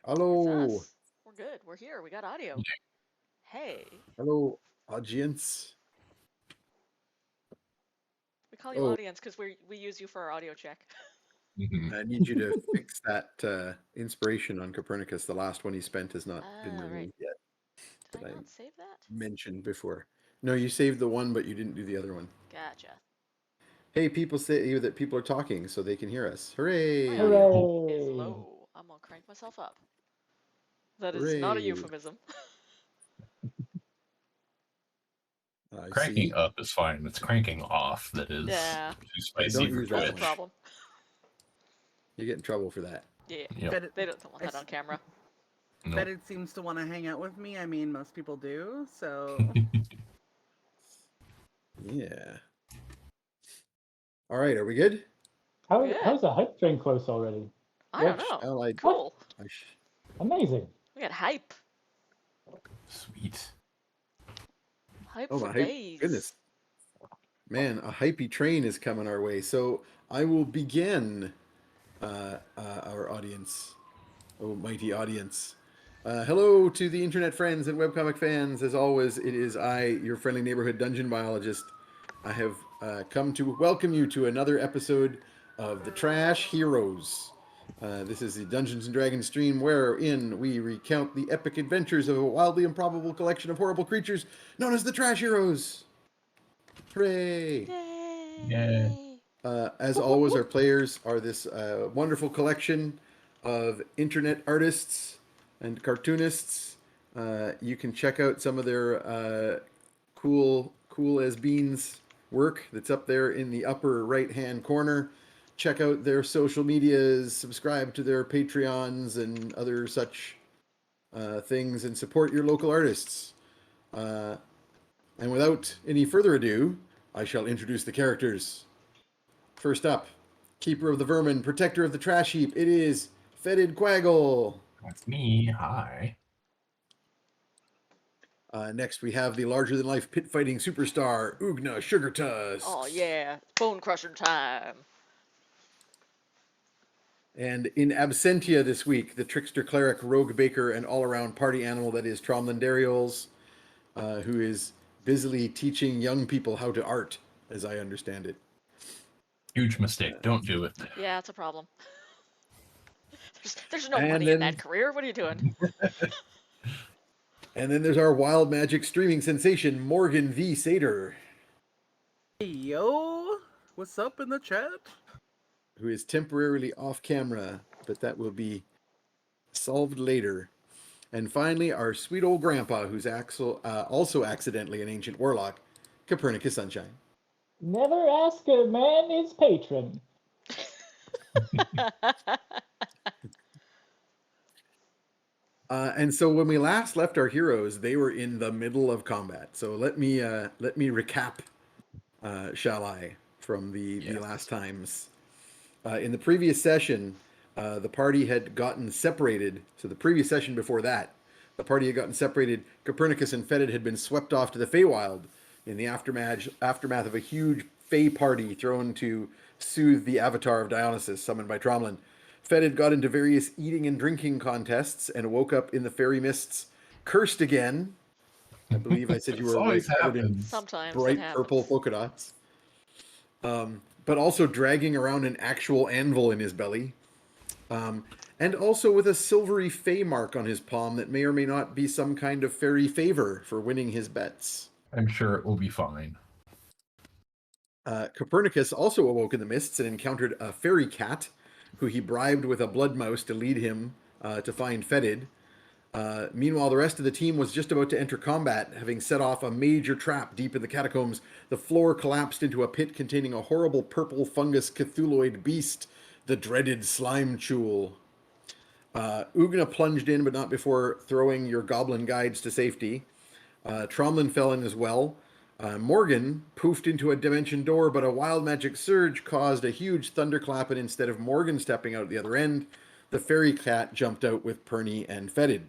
It's Hello. us. We're good. We're here. We got audio. Hey, Hello, audience. we call you Oh, audience because we use you for our audio check. Mhm. I need you to fix that inspiration on Copernicus. The last one he spent has not been Ah, right. removed yet, Did that I I not save that? mentioned before. No, you saved the one, but you didn't do the other one. Gotcha. Hey, people say that people are talking so they can hear us. My Hooray! audio is Hooray! low. I'm gonna crank myself up. That is not a Hooray! euphemism. I Cranking see. up is fine. It's cranking off that is Yeah, too Yeah, spicy don't for use that's that the one. Twitch. problem. You get in trouble for that. Yeah, Yep. Bet it, they don't want I that on camera. Nope. bet it seems to want to hang out with me. I mean, most people do. So Yeah. All right, are we good? We're good. How's the hype train close already? I don't Which know. Allied. Cool. amazing. We got hype. Sweet. Hype Oh for my days. goodness. Man, a hypey train is coming our way. So I will begin our audience. Oh, mighty audience. Hello to the internet friends and webcomic fans. As always, it is I, your friendly neighborhood dungeon biologist. I have come to welcome you to another episode of The Trash Heroes. This is the Dungeons and Dragons stream wherein we recount the epic adventures of a wildly improbable collection of horrible creatures known as the Trash Heroes. Hooray! Yeah. Yay! As always, our players are this wonderful collection of internet artists and cartoonists. You can check out some of their cool as beans work that's up there in the upper right hand corner. Check out their social medias, subscribe to their Patreons and other such things, and support your local artists. And without any further ado, I shall introduce the characters. First up, keeper of the vermin, protector of the trash heap, it is Fetid Quaggle. That's me. Hi. Next, we have the larger-than-life pit-fighting superstar, Ugna Sugartusk. Oh yeah, bone crusher time. And in absentia this week, the trickster cleric, rogue baker, and all-around party animal that is Tromlin Dariols, who is busily teaching young people how to art, as I understand it. Huge mistake. Don't do it. Yeah, it's a problem. There's no And money in then, that career. What are you doing? and then there's our wild magic streaming sensation, Morgan V. Sater, hey, yo, what's up in the chat? who is temporarily off camera, but that will be solved later. And finally, our sweet old grandpa, who's also accidentally an ancient warlock, Copernicus Sunshine. Never ask a man his patron. And so when we last left our heroes, they were in the middle of combat. So let me recap, shall I, from the last times. In the previous session, the party had gotten separated. So the previous session before that, the party had gotten separated. Copernicus and Fetid had been swept off to the Feywild in the aftermath of a huge Fey party thrown to soothe the avatar of Dionysus, summoned by Tromlin. Fetid got into various eating and drinking contests and woke up in the fairy mists, cursed again. I believe I said you This were always covered in happens. Sometimes that bright happens. purple polka dots. But also dragging around an actual anvil in his belly. And also with a silvery fey mark on his palm that may or may not be some kind of fairy favor for winning his bets. I'm sure it will be fine. Copernicus also awoke in the mists and encountered a fairy cat, who he bribed with a blood mouse to lead him to find Fetid. Meanwhile, the rest of the team was just about to enter combat, having set off a major trap deep in the catacombs. The floor collapsed into a pit containing a horrible purple fungus Cthulhuid beast, the dreaded Slime Chul. Ugna plunged in, but not before throwing your goblin guides to safety. Tromlin fell in as well. Morgan poofed into a dimension door, but a wild magic surge caused a huge thunderclap, and instead of Morgan stepping out the other end, the fairy cat jumped out with Perny and Fetid.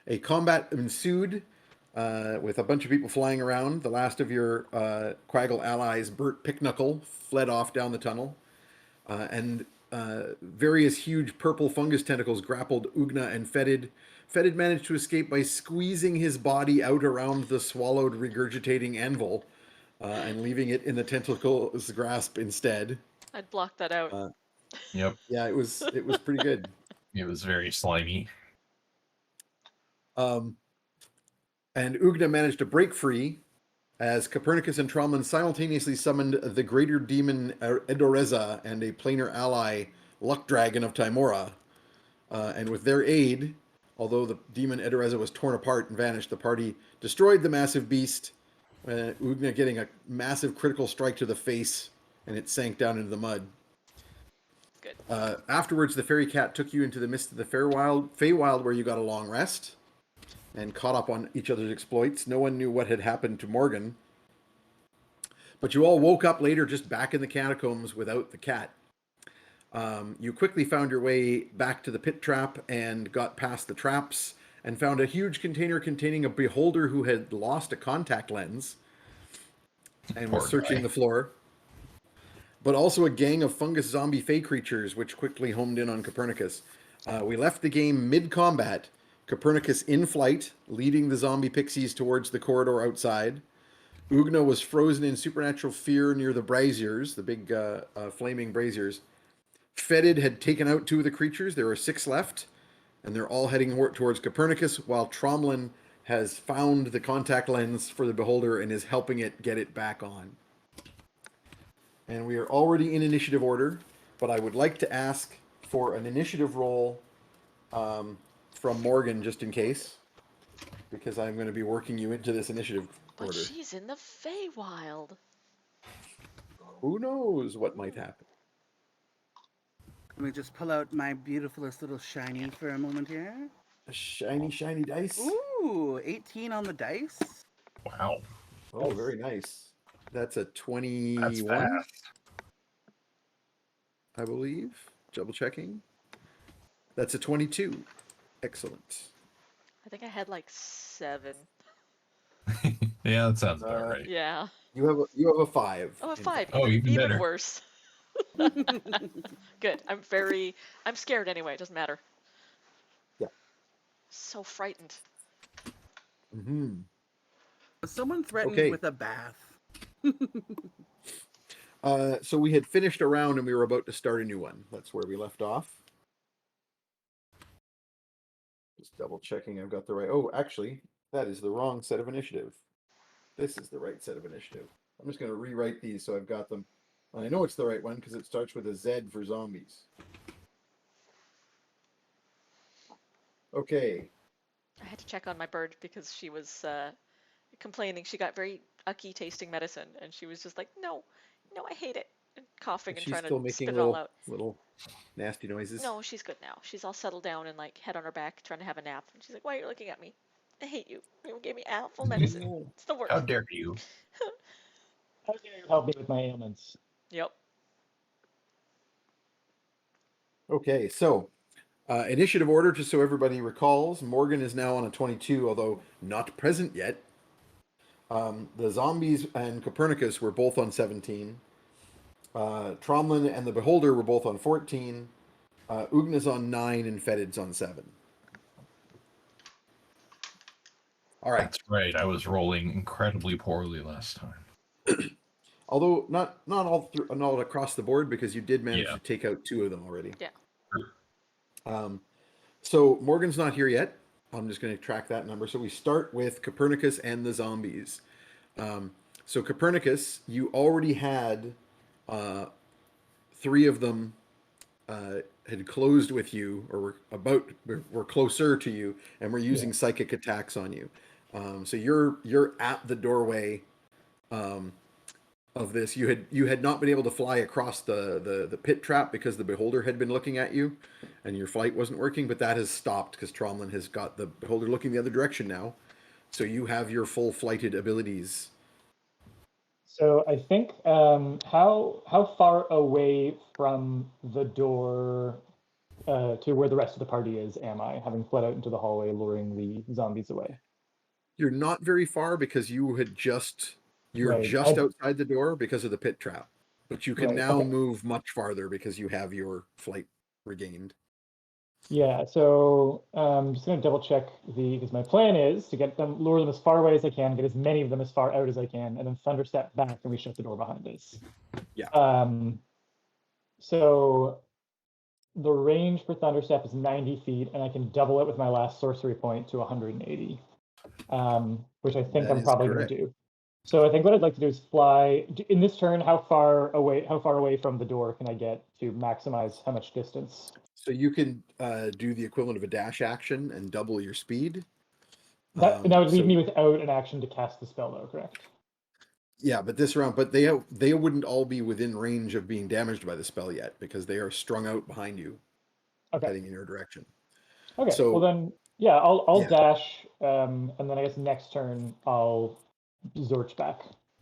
A combat ensued with a bunch of people flying around. The last of your Quaggle allies, Bert Picknuckle, fled off down the tunnel. And various huge purple fungus tentacles grappled Ugna and Fetid. Fetid managed to escape by squeezing his body out around the swallowed, regurgitating anvil and leaving it in the tentacle's grasp instead. I'd block that out. Yep. Yeah, it was pretty good. It was very slimy. And Ugna managed to break free as Copernicus and Tromlin simultaneously summoned the greater demon Edoreza and a planar ally, Luck Dragon of Timora. And with their aid, although the demon Edoreza was torn apart and vanished, the party destroyed the massive beast, Ugna getting a massive critical strike to the face, and it sank down into the mud. Good. Afterwards, the fairy cat took you into the midst of the Feywild, where you got a long rest and caught up on each other's exploits. No one knew what had happened to Morgan. But you all woke up later just back in the catacombs without the cat. You quickly found your way back to the pit trap and got past the traps and found a huge container containing a beholder who had lost a contact lens and was searching the floor. But also a gang of fungus zombie fey creatures, which quickly homed in on Copernicus. We left the game mid-combat, Copernicus in flight, leading the zombie pixies towards the corridor outside. Ugna was frozen in supernatural fear near the braziers, the big flaming braziers. Fetid had taken out 2 of the creatures. There are 6 left, and they're all heading towards Copernicus, while Tromlin has found the contact lens for the beholder and is helping it get it back on. And we are already in initiative order, but I would like to ask for an initiative roll from Morgan, just in case, because I'm going to be working you into this initiative But order. she's in the Feywild. Who knows what might happen? Let me just pull out my beautifulest little shiny for a moment here. A shiny, shiny dice. Ooh, 18 on the dice. Wow. Oh, very nice. That's a 21, That's fast. I believe. Double checking. That's a 22. Excellent. I think I had like 7. Yeah, that sounds about right. Yeah. You have a 5. Oh, a in 5. Oh, even better. worse. Good. I'm scared anyway. It doesn't matter. Yeah. So frightened. Mm-hmm. Someone threatened Okay. me with a bath. So we had finished a round and we were about to start a new one. That's where we left off. Just double checking I've got the right. Oh, actually, that is the wrong set of initiative. This is the right set of initiative. I'm just going to rewrite these so I've got them. I know it's the right one because it starts with a Z for zombies. Okay. I had to check on my bird because she was complaining. She got very ucky tasting medicine, and she was just like, "No, I hate it," and coughing and She's trying still to making spit it all little, out. little nasty noises. No, she's good now. She's all settled down and like head on her back, trying to have a nap. And she's like, "Why are you looking at me? I hate you. You gave me awful medicine. It's the worst." How dare you? How dare you help me with my ailments? Yep. Okay, so initiative order, just so everybody recalls, Morgan is now on a 22, although not present yet. The zombies and Copernicus were both on 17. Tromlin and the Beholder were both on 14. Ugna's on 9 and Fetid's on 7. All right. That's right. I was rolling incredibly poorly last time. Although not all across the board, because you did manage Yeah. to take out 2 of them already. Yeah. So Morgan's not here yet. I'm just going to track that number. So we start with Copernicus and the zombies. So Copernicus, you already had 3 of them had closed with you, or were closer to you, and were using psychic attacks on you. So you're at the doorway of this. You had not been able to fly across the pit trap because the Beholder had been looking at you, and your flight wasn't working. But that has stopped because Tromlin has got the Beholder looking the other direction now. So you have your full flighted abilities. So I think how far away from the door to where the rest of the party is am I, having fled out into the hallway, luring the zombies away? You're not very far because you're Right. just outside the door because of the pit trap. But you can Right, now okay. move much farther because you have your flight regained. Yeah, so just gonna double check because my plan is to lure them as far away as I can, get as many of them as far out as I can, and then thunderstep back and we shut the door behind us. Yeah. So the range for thunderstep is 90 feet, and I can double it with my last sorcery point to 180, which I think That I'm is probably correct. gonna do. So I think what I'd like to do is fly in this turn. How far away from the door can I get to maximize how much distance? So you can do the equivalent of a dash action and double your speed. That would leave So me without an action to cast the spell, though, correct? yeah, but this round, but they wouldn't all be within range of being damaged by the spell yet because they are strung out behind you, Okay. heading in your direction. Okay. So Well then, yeah, I'll yeah. dash, and then I guess next turn I'll Zorch back.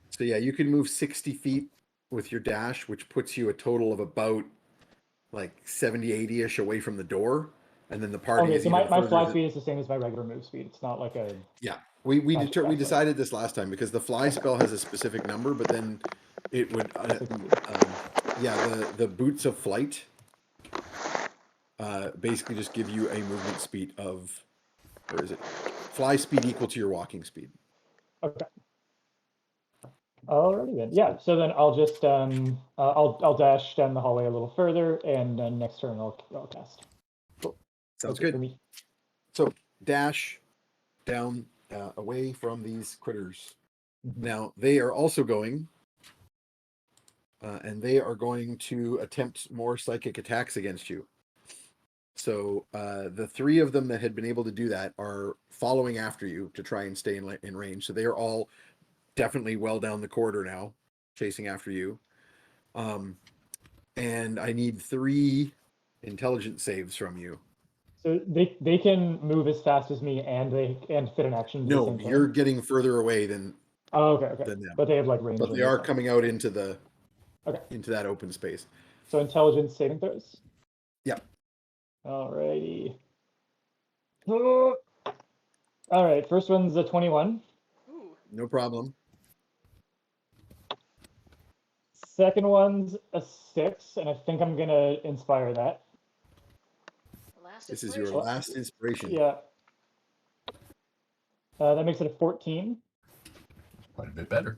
So yeah, you can move 60 feet with your dash, which puts you a total of about like 70, 80-ish away from the door. And then the party Okay, is so even my further. fly speed is the same as my regular move speed. It's not like a Yeah, we magic fast one. decided this last time because the fly spell has a specific number, but then it would yeah, the boots of flight basically just give you a movement speed of, or is it fly speed equal to your walking speed? Okay. Alrighty then. Yeah. So then I'll just I'll dash down the hallway a little further, and then next turn I'll cast. Cool. Sounds That's it good. for me. So dash down away from these critters. Mhm. Now they are also going, and they are going to attempt more psychic attacks against you. So the three of them that had been able to do that are following after you to try and stay in range. So they are all definitely well down the corridor now, chasing after you. And I need 3 intelligence saves from you. So they can move as fast as me, and fit an action into the No, same you're turn. getting further away than Oh, okay. them. But they have like range. But on they this are side. coming out into the Okay. into that open space. So intelligence saving throws. Yeah. Alrighty. All right. First one's a 21. Ooh. No problem. Second one's a 6, and I think I'm gonna inspire that. Last This is your inspiration. last inspiration. Yeah. That makes it a 14. Quite a bit better.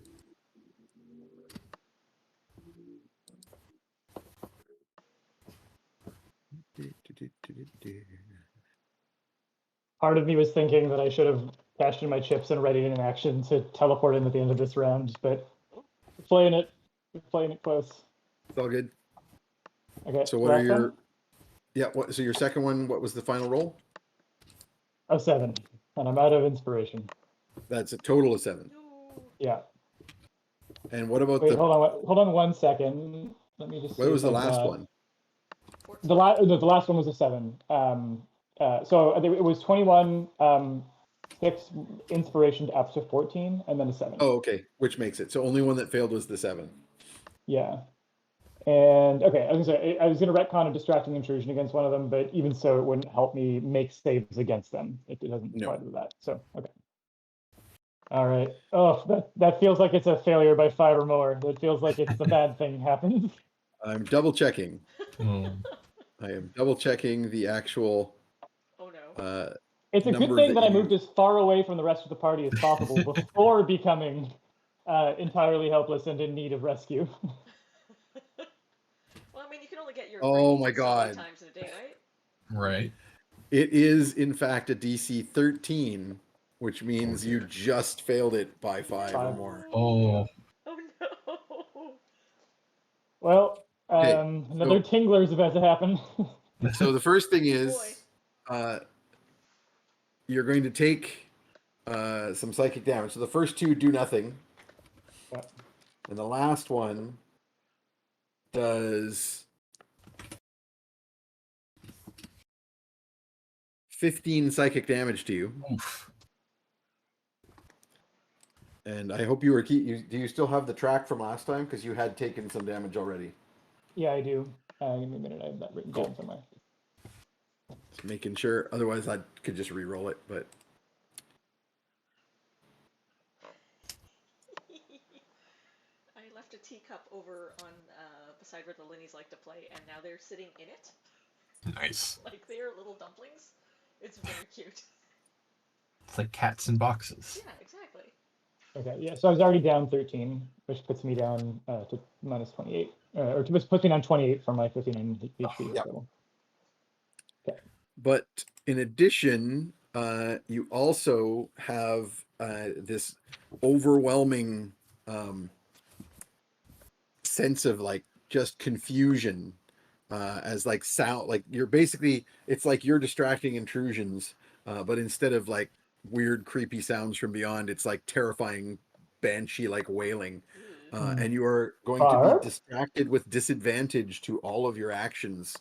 Part of me was thinking that I should have cashed in my chips and readied an action to teleport in at the end of this round, but playing it close. It's all good. Okay. So what are last your? one? Yeah. So your second one? What was the final roll? A 7, and I'm out of inspiration. That's a total of 7. No. Yeah. And what about Wait, the? hold on 1 second. Let me just. What was the last one? The last one was a 7. So it was 21, 6 inspiration up to 14, and then a 7. Oh, okay. Which makes it so only one that failed was the 7. Yeah. And okay, I was gonna retcon a distracting intrusion against one of them, but even so, it wouldn't help me make saves against them. It doesn't No. quite do that. So okay. All right. Oh, that feels like it's a failure by 5 or more. That feels like it's the bad thing happened. I'm double checking. Mm. I am double checking the actual. Oh no. It's a good numbers thing that that I you- moved as far away from the rest of the party as possible before becoming entirely helpless and in need of rescue. Well, I mean, you can only get your Oh brains my so many God. times in a day, right? Right. It is in fact a DC 13, which means Oh, you dear. just failed it by 5 or 5. more. Oh, Oh no. Well, Okay, another tingler is about to happen. So the first thing Boy. is, you're going to take some psychic damage. So the first 2 do nothing, Yeah. and the last one does 15 psychic damage to you. oof. And I hope you were do you still have the track from last time? Because you had taken some damage already. Yeah, I do. Give me a minute. I have that written down somewhere. Just making sure. Otherwise, I could just re-roll it. But I left a teacup over on beside where the Linnies like to play, and now they're sitting in it. Nice. Like they are little dumplings. It's very cute. It's like cats in boxes. Yeah, exactly. Okay, yeah, so I was already down 13, which puts me down to minus 28. Or puts me down 28 for my 59 HP. Yep. So. But in addition, you also have this overwhelming sense of like just confusion as like sound, like you're basically, it's like you're distracting intrusions, but instead of like weird creepy sounds from beyond, it's like terrifying banshee like wailing, and you are going to be Barb? distracted with disadvantage to all of your actions,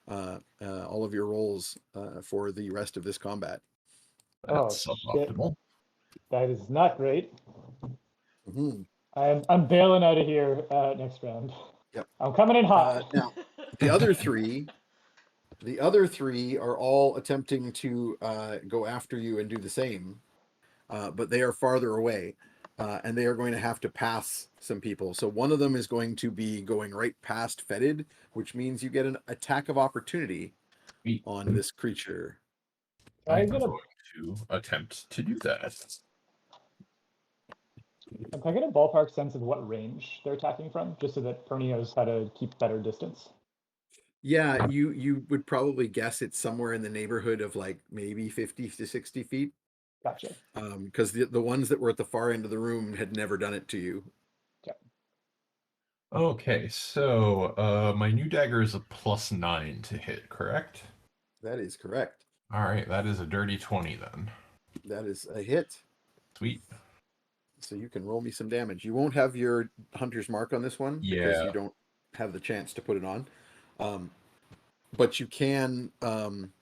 all of your rolls for the rest of this combat. That's Oh, shit. suboptimal. That is not great. Mhm. I'm bailing out of here next round. Yep. I'm coming in hot. Now, the other three are all attempting to go after you and do the same, but they are farther away, and they are going to have to pass some people. So one of them is going to be going right past Fetid, which means you get an attack of opportunity Sweet. on this creature. I I'm get a going to attempt to do that. Can I get a ballpark sense of what range they're attacking from, just so that Perny knows how to keep better distance? Yeah, you would probably guess it's somewhere in the neighborhood of like maybe 50 to 60 feet. Gotcha. Because the ones that were at the far end of the room had never done it to you. Okay, so my new dagger is a +9 to hit, correct? That is correct. All right, that is a dirty 20 then. That is a hit. Sweet. So you can roll me some damage. You won't have your hunter's mark on this one because Yeah. you don't have the chance to put it on. But you can, and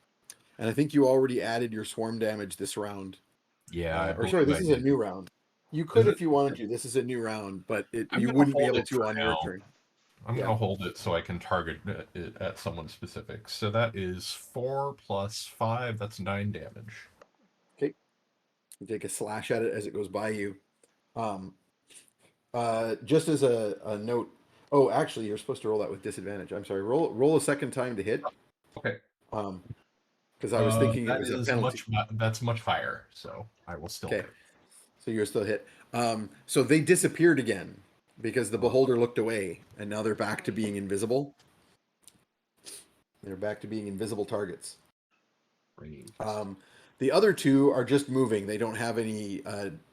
I think you already added your swarm damage this round. Yeah, I Or sorry, believe this I is a did. new round. You could Is if it? you wanted to. This is a new round, but I'm you gonna wouldn't be hold able it to for on your now. turn. I'm Yeah. gonna hold it so I can target it at someone specific. So that is 4 + 5. That's 9 damage. Okay. You take a slash at it as it goes by you. Just as a note. Oh, actually, you're supposed to roll that with disadvantage. I'm sorry. Roll a second time to hit. Okay. Because I was thinking it That was a is penalty. that's much higher, so I will still Okay. hit. So you're still hit. So they disappeared again because the beholder looked away, and now they're back to being invisible. They're back to being invisible targets. Great. The other two are just moving. They don't have any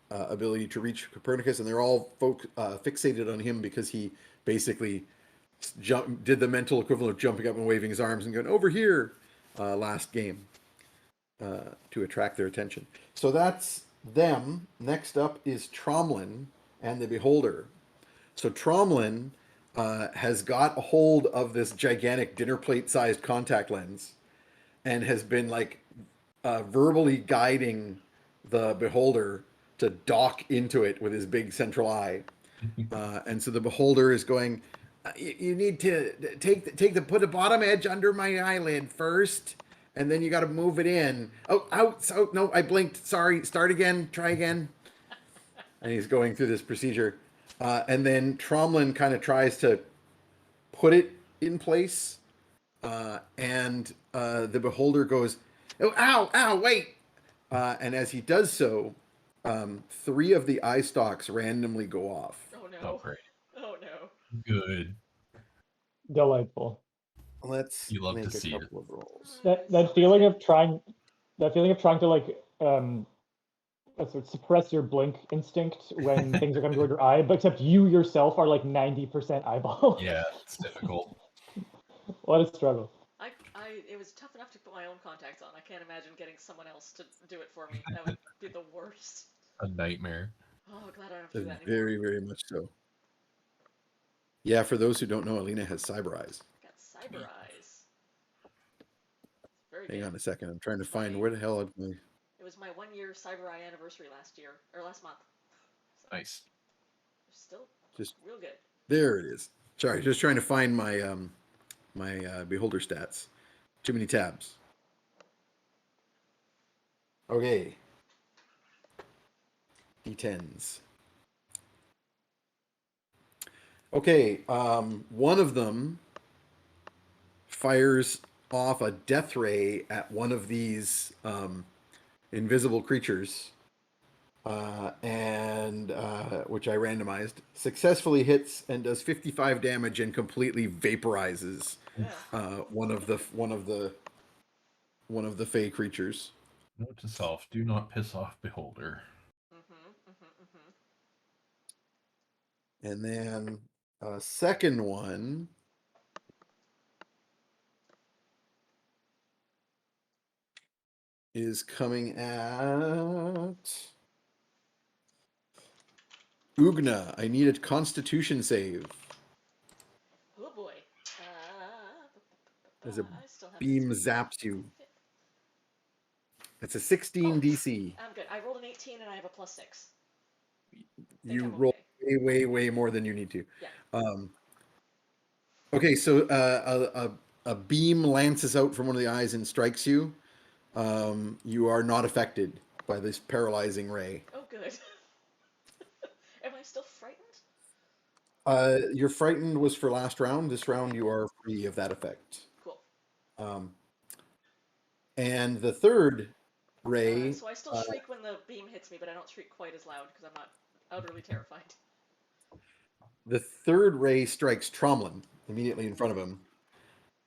ability to reach Copernicus, and they're all fixated on him because he basically did the mental equivalent of jumping up and waving his arms and going over here last game to attract their attention. So that's them. Next up is Tromlin and the Beholder. So Tromlin has got a hold of this gigantic dinner plate sized contact lens and has been like verbally guiding the Beholder to dock into it with his big central eye. And so the Beholder is going, you need to put a bottom edge under my eyelid first, and then you got to move it in. Oh, out. So no, I blinked. Sorry. Start again. Try again. And he's going through this procedure. And then Tromlin kind of tries to put it in place. And the Beholder goes, oh, ow, ow, wait. And as he does so, 3 of the eye stalks randomly go off. Oh no. Oh, great. Oh no. Good. Delightful. Let's You love to make a see it. couple of rolls. That feeling of trying to like sort of suppress your blink instinct when things are coming toward your eye, but except you yourself are like 90% eyeball. Yeah, it's difficult. What a struggle. It was tough enough to put my own contacts on. I can't imagine getting someone else to do it for me. That would be the worst. A nightmare. Oh, glad I don't have to do that anymore. Very, very much so. Yeah, for those who don't know, Alina has cyber eyes. Got cyber eyes. Very Hang good. on a second. I'm trying to find where the hell am I? It was my 1-year cyber eye anniversary last month. So Nice. still Just real good. there it is. Sorry, just trying to find my Beholder stats. Too many tabs. Okay. D10s. Okay, one of them fires off a death ray at one of these invisible creatures, and which I randomized, successfully hits and does 55 damage and completely vaporizes one of the fey creatures. Note to self: do not piss off beholder. And then a second one is coming at Ugna. I need a Constitution save. Oh boy. As a I still have beam this. zaps you. It's a 16 DC. I'm good. I rolled an 18 and I have a +6. You I'm roll okay. way more than you need to. Yeah. Okay, so a beam lances out from one of the eyes and strikes you. You are not affected by this paralyzing ray. Oh, good. Am I still frightened? Your frightened was for last round. This round you are free of that effect. Cool. And the third ray, So I still shriek when the beam hits me, but I don't shriek quite as loud because I'm not utterly terrified. the third ray strikes Tromlin immediately in front of him,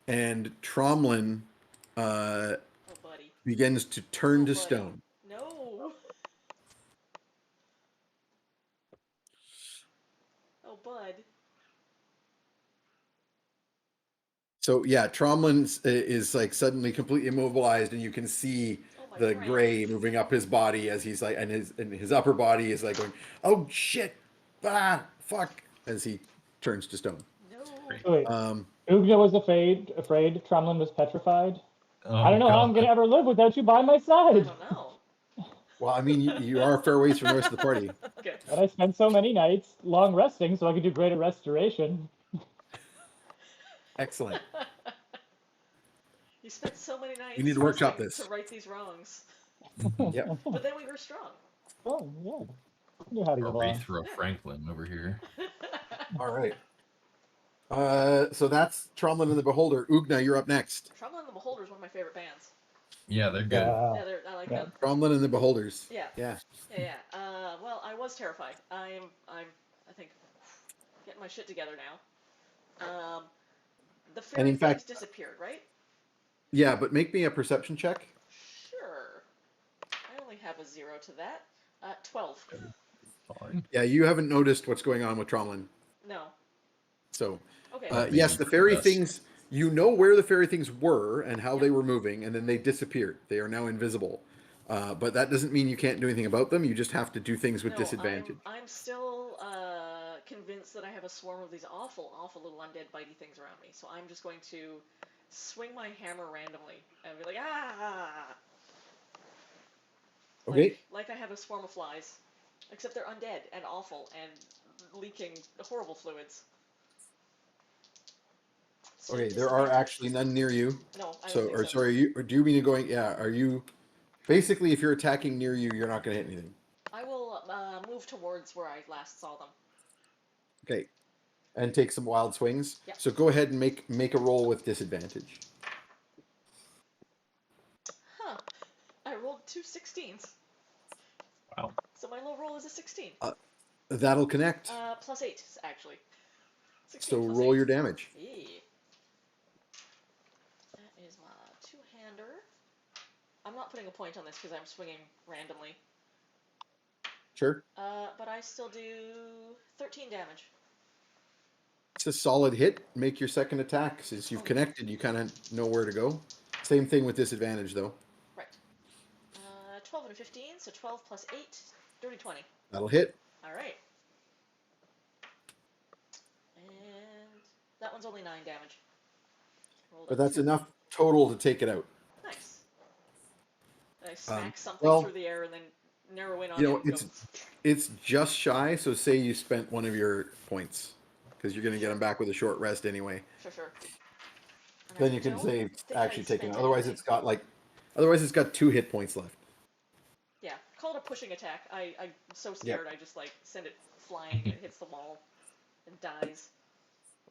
and Tromlin Oh, buddy. begins to turn Oh, to buddy. stone. No. Oh, bud. So yeah, Tromlin is like suddenly completely immobilized, and you can see Oh, my the friend. gray moving up his body as he's like, and his upper body is like going, "Oh shit, fuck," as he turns to stone. No. So wait, Ugna was afraid. Trumlin was petrified. Oh, I don't know how I'm gonna ever live without you by my I side. don't know. Well, I mean, you are a fair ways from the rest of the party. Okay. But I spent so many nights long resting so I could do greater restoration. Excellent. You spent so many nights We need to workshop trying this. to right these wrongs. Yep. But then we were strong. Oh yeah, I knew how to A get along. wreath of Franklin over here. All right. So that's Tromlin and the Beholder. Ugna, you're up next. Trumlin and the Beholder is one of my favorite bands. Yeah, they're good. Yeah, I like yeah. them. Tromlin and the Beholders. Yeah. Yeah. Yeah. Well, I was terrified. I think, getting my shit together now. The And fairy in fact- things disappeared, right? Yeah, but make me a perception check. Sure. I only have a 0 to that. 12. Fine. Yeah, you haven't noticed what's going on with Tromlin. No. So, Okay. yes, the fairy Yes. things, you know where the fairy things were and how they were moving, and then they disappeared. They are now invisible. But that doesn't mean you can't do anything about them. You just have to do things with No, disadvantage. I'm still convinced that I have a swarm of these awful little undead bitey things around me. So I'm just going to swing my hammer randomly and be like, ah! Okay. Like I have a swarm of flies. Except they're undead and awful and leaking horrible fluids. So Okay, there are actually none near you. No, I don't So, think or so. sorry, or do you mean going? Yeah, are you? Basically, if you're attacking near you, you're not going to hit anything. I will move towards where I last saw them. Okay, and take some wild swings. Yep. So go ahead and make a roll with disadvantage. Huh. I rolled 2 16s. Wow. So my low roll is a 16. That'll connect. +8, actually. 16 So plus roll 8. your damage. Yeah. That is my two-hander. I'm not putting a point on this because I'm swinging randomly. Sure. But I still do 13 damage. It's a solid hit. Make your second attack. Since you've connected, you kind of know where to go. Same thing with disadvantage, though. Right. 12 and a 15, so 12 plus 8, dirty 20. That'll hit. All right. And that one's only 9 damage. Rolled But a that's 2. enough total to take it out. Nice. I smack something well, through the air and then narrow in on You know, him and it's just shy. So say you spent one of your points, because you're going to get them back with a short rest anyway. Sure. And Then I you can don't say think I actually taking. spent Otherwise, anything. Otherwise, it's got 2 hit points left. Yeah, call it a pushing attack. I'm so scared I just like send it flying and it hits the wall. and dies.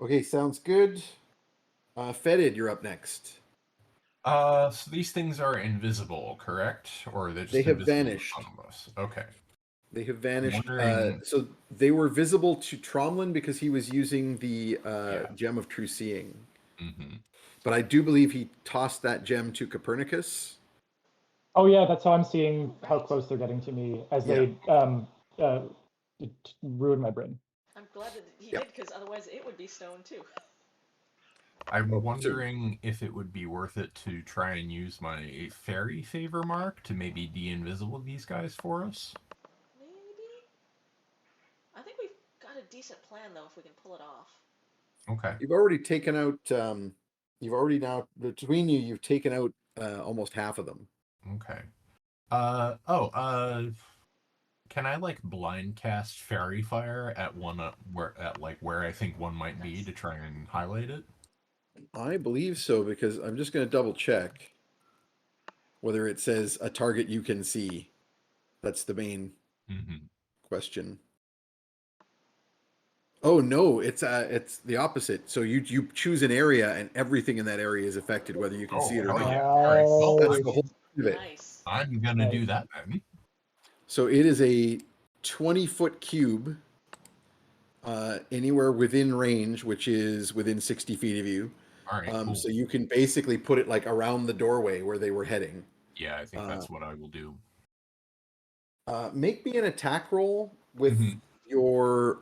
Okay, sounds good. Fetid, you're up next. So these things are invisible, correct? Or are they just They have invisible vanished. to some of us? Okay. They have vanished. Wondering- So they were visible to Tromlin because he was using the Yeah. Gem of True Seeing. Mm-hmm. But I do believe he tossed that gem to Copernicus. Oh yeah, that's how I'm seeing how close they're getting to me as Yeah. they ruin my brain. I'm glad that he Yeah. did, because otherwise it would be stone too. I'm Oh, wondering if it would be worth it to try and use my fairy favor mark to maybe de-invisible these guys for us. Maybe? I think we've got a decent plan, though, if we can pull it off. Okay. You've already taken out. You've already now between you. You've taken out almost half of them. Okay. Can I like blind cast fairy fire at one where I think one might be to try and highlight it? I believe so because I'm just going to double check whether it says a target you can see. That's the main Mm-hmm. question. Oh no, it's the opposite. So you choose an area and everything in that area is affected, whether you can see it or hell not. yeah. All right. Well, That's the whole of it. Nice. I'm gonna do that then. So it is a 20-foot cube, anywhere within range, which is within 60 feet of you. All right. Cool. So you can basically put it like around the doorway where they were heading. Yeah, I think that's what I will do. Make me an attack roll with Mhm. your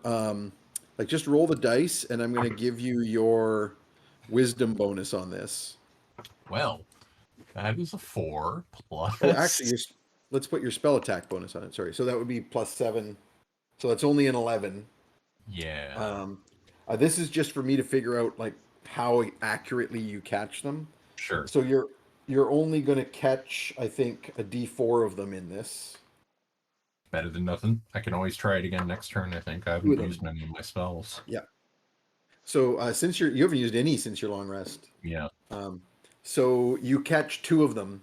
like just roll the dice, and I'm going to give you your wisdom bonus on this. Well, that is a 4 plus. Oh, actually, let's put your spell attack bonus on it. Sorry, so that would be +7. So that's only an 11. Yeah. This is just for me to figure out like how accurately you catch them. Sure. So you're only going to catch, I think, a D4 of them in this. Better than nothing. I can always try it again next turn. I think I haven't used many of my spells. Yeah. So since you haven't used any since your long rest. Yeah. So you catch 2 of them.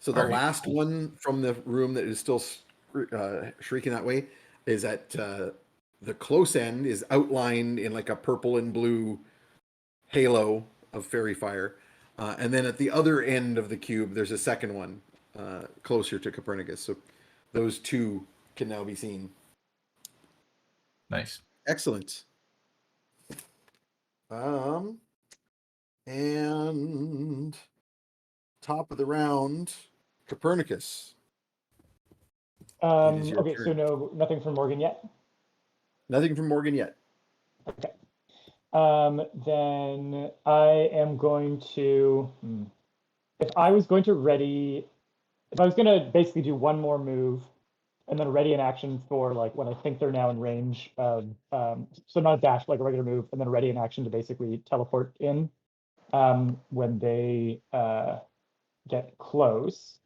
So the All right, last cool. one from the room that is still shrieking that way is at the close end, is outlined in like a purple and blue halo of fairy fire. And then at the other end of the cube, there's a second one closer to Copernicus. So those 2 can now be seen. Nice. Excellent. And top of the round, Copernicus. It is your Okay, so turn. nothing from Morgan yet. Nothing from Morgan yet. Okay. Then I am going to. If I was going to basically do one more move, and then ready an action for like when I think they're now in range of, so not a dash like a regular move, and then ready an action to basically teleport in when they get close.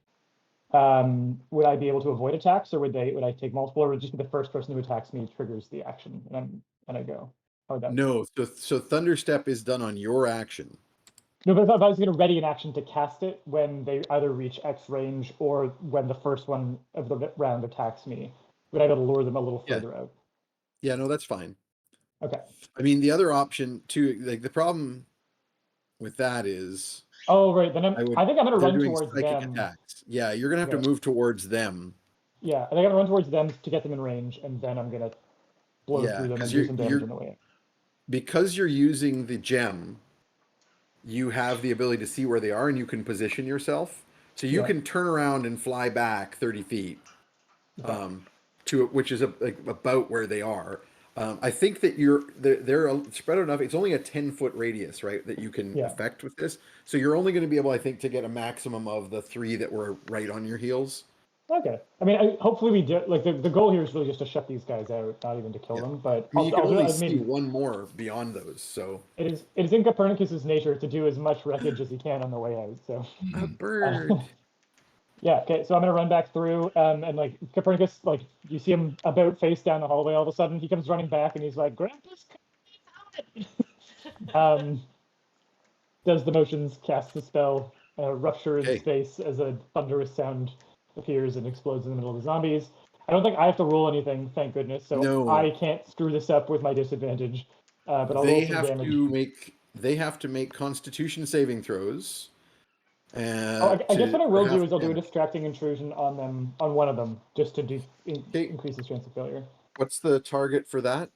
Would I be able to avoid attacks, or would I take multiple, or would it just be the first person who attacks me triggers the action, and I go? How would that No, so Thunderstep is done on your action. No, but if I was going to ready an action to cast it when they either reach X range or when the first one of the round attacks me, would I be able to lure them a little further out? Yeah, no, that's fine. Okay. I mean, the other option too, like the problem with that is. Oh, right. Then I think I'm going to run towards them. Attacks. Yeah, you're going to have to move towards them. Yeah, I think I'm going to run towards them to get them in range, and then I'm going to blow through them and do some damage on the way. Because you're using the gem, you have the ability to see where they are, and you can position yourself. So you can turn around and fly back 30 feet, to which is about where they are. I think that they're spread out enough. It's only a 10-foot radius, right, that you can affect with this. So you're only going to be able, I think, to get a maximum of the 3 that were right on your heels. Okay. I mean, hopefully we do. Like the goal here is really just to shut these guys out, not even to kill them. But I mean, you can only see one more beyond those. So it is in Copernicus's nature to do as much wreckage as he can on the way out. So a bird. Yeah. Okay. So I'm gonna run back through, and like Copernicus, like you see him about face down the hallway. All of a sudden, he comes running back, and he's like, "Grandpa's coming!" Does the motions, casts the spell, rupture in space as a thunderous sound appears and explodes in the middle of the zombies. I don't think I have to roll anything, thank goodness. So I can't screw this up with my disadvantage. But I'll They roll some have damage. they have to make Constitution saving throws. I guess what I will do is I'll do a damage. distracting intrusion on them, on one of them, just to Okay. increase his chance of failure. What's the target for that?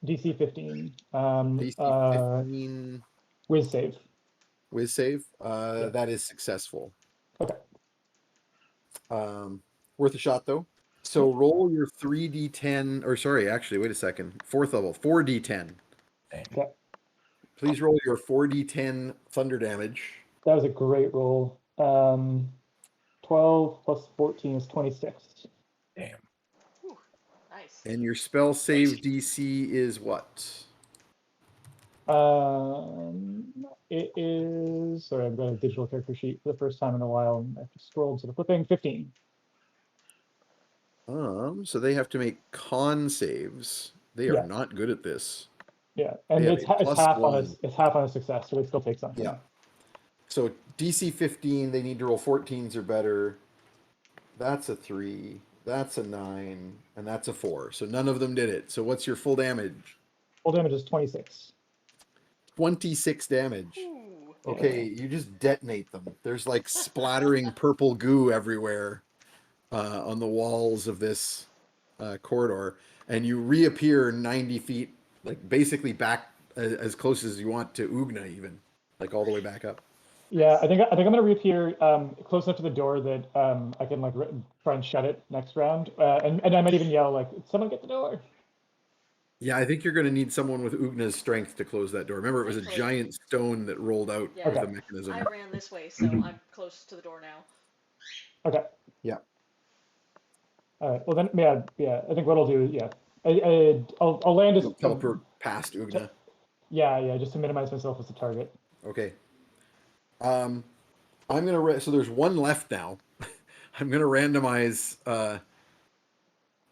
DC 15. DC 15 Whiz save. whiz save. Yeah. That is successful. Okay. Worth a shot though. So roll your 3d10, or sorry, actually, wait a second. 4th level, 4d10. Dang. Okay. Please roll your 4d10 thunder damage. That was a great roll. 12 plus 14 is 26. Damn. Whew, nice. And your spell save DC is what? It is. Sorry, I've got a digital character sheet for the first time in a while. I have to scroll to the flipping. 15. So they have to make con saves. They are Yeah. not good at this. Yeah, and They have it's, a it's half on +1. it's half on a success, so it still takes something. Yeah. So DC 15, they need to roll 14s or better. That's a 3. That's a 9, and that's a 4. So none of them did it. So what's your full damage? Full damage is 26. 26 damage. Ooh. Okay, you just detonate them. There's like splattering purple goo everywhere on the walls of this corridor, and you reappear 90 feet, like basically back as close as you want to Ugna, even like all the way back up. Yeah, I think I'm gonna reappear close enough to the door that I can like try and shut it next round, and I might even yell like, "Someone get the door!" Yeah, I think you're going to need someone with Ugna's strength to close that door. Remember, it was a Thankfully. giant stone that rolled out Yeah. with a Okay. mechanism. I ran this way, so I'm close to the door now. Okay. Yeah. All right. Well then, yeah. I think what I'll do, I'll land as You'll teleport past Ugna. Yeah, just to minimize myself as a target. Okay. I'm gonna so there's one left now. I'm gonna randomize.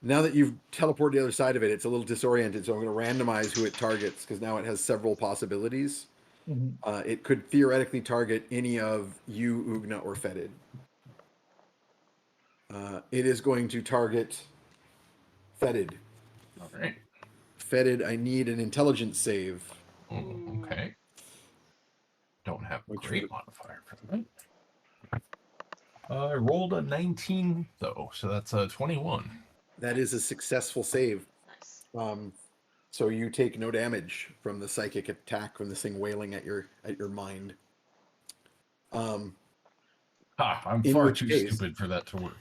Now that you've teleported the other side of it, it's a little disoriented. So I'm gonna randomize who it targets because now it has several possibilities. Mhm. It could theoretically target any of you, Ugna, or Fetid. It is going to target Fetid. All right. Fetid, I need an intelligence save. Oh, okay. Don't have a great modifier for that. I rolled a 19 though, so that's a 21. That is a successful save. Nice. So you take no damage from the psychic attack from this thing wailing at your mind. I'm far too stupid for that to work.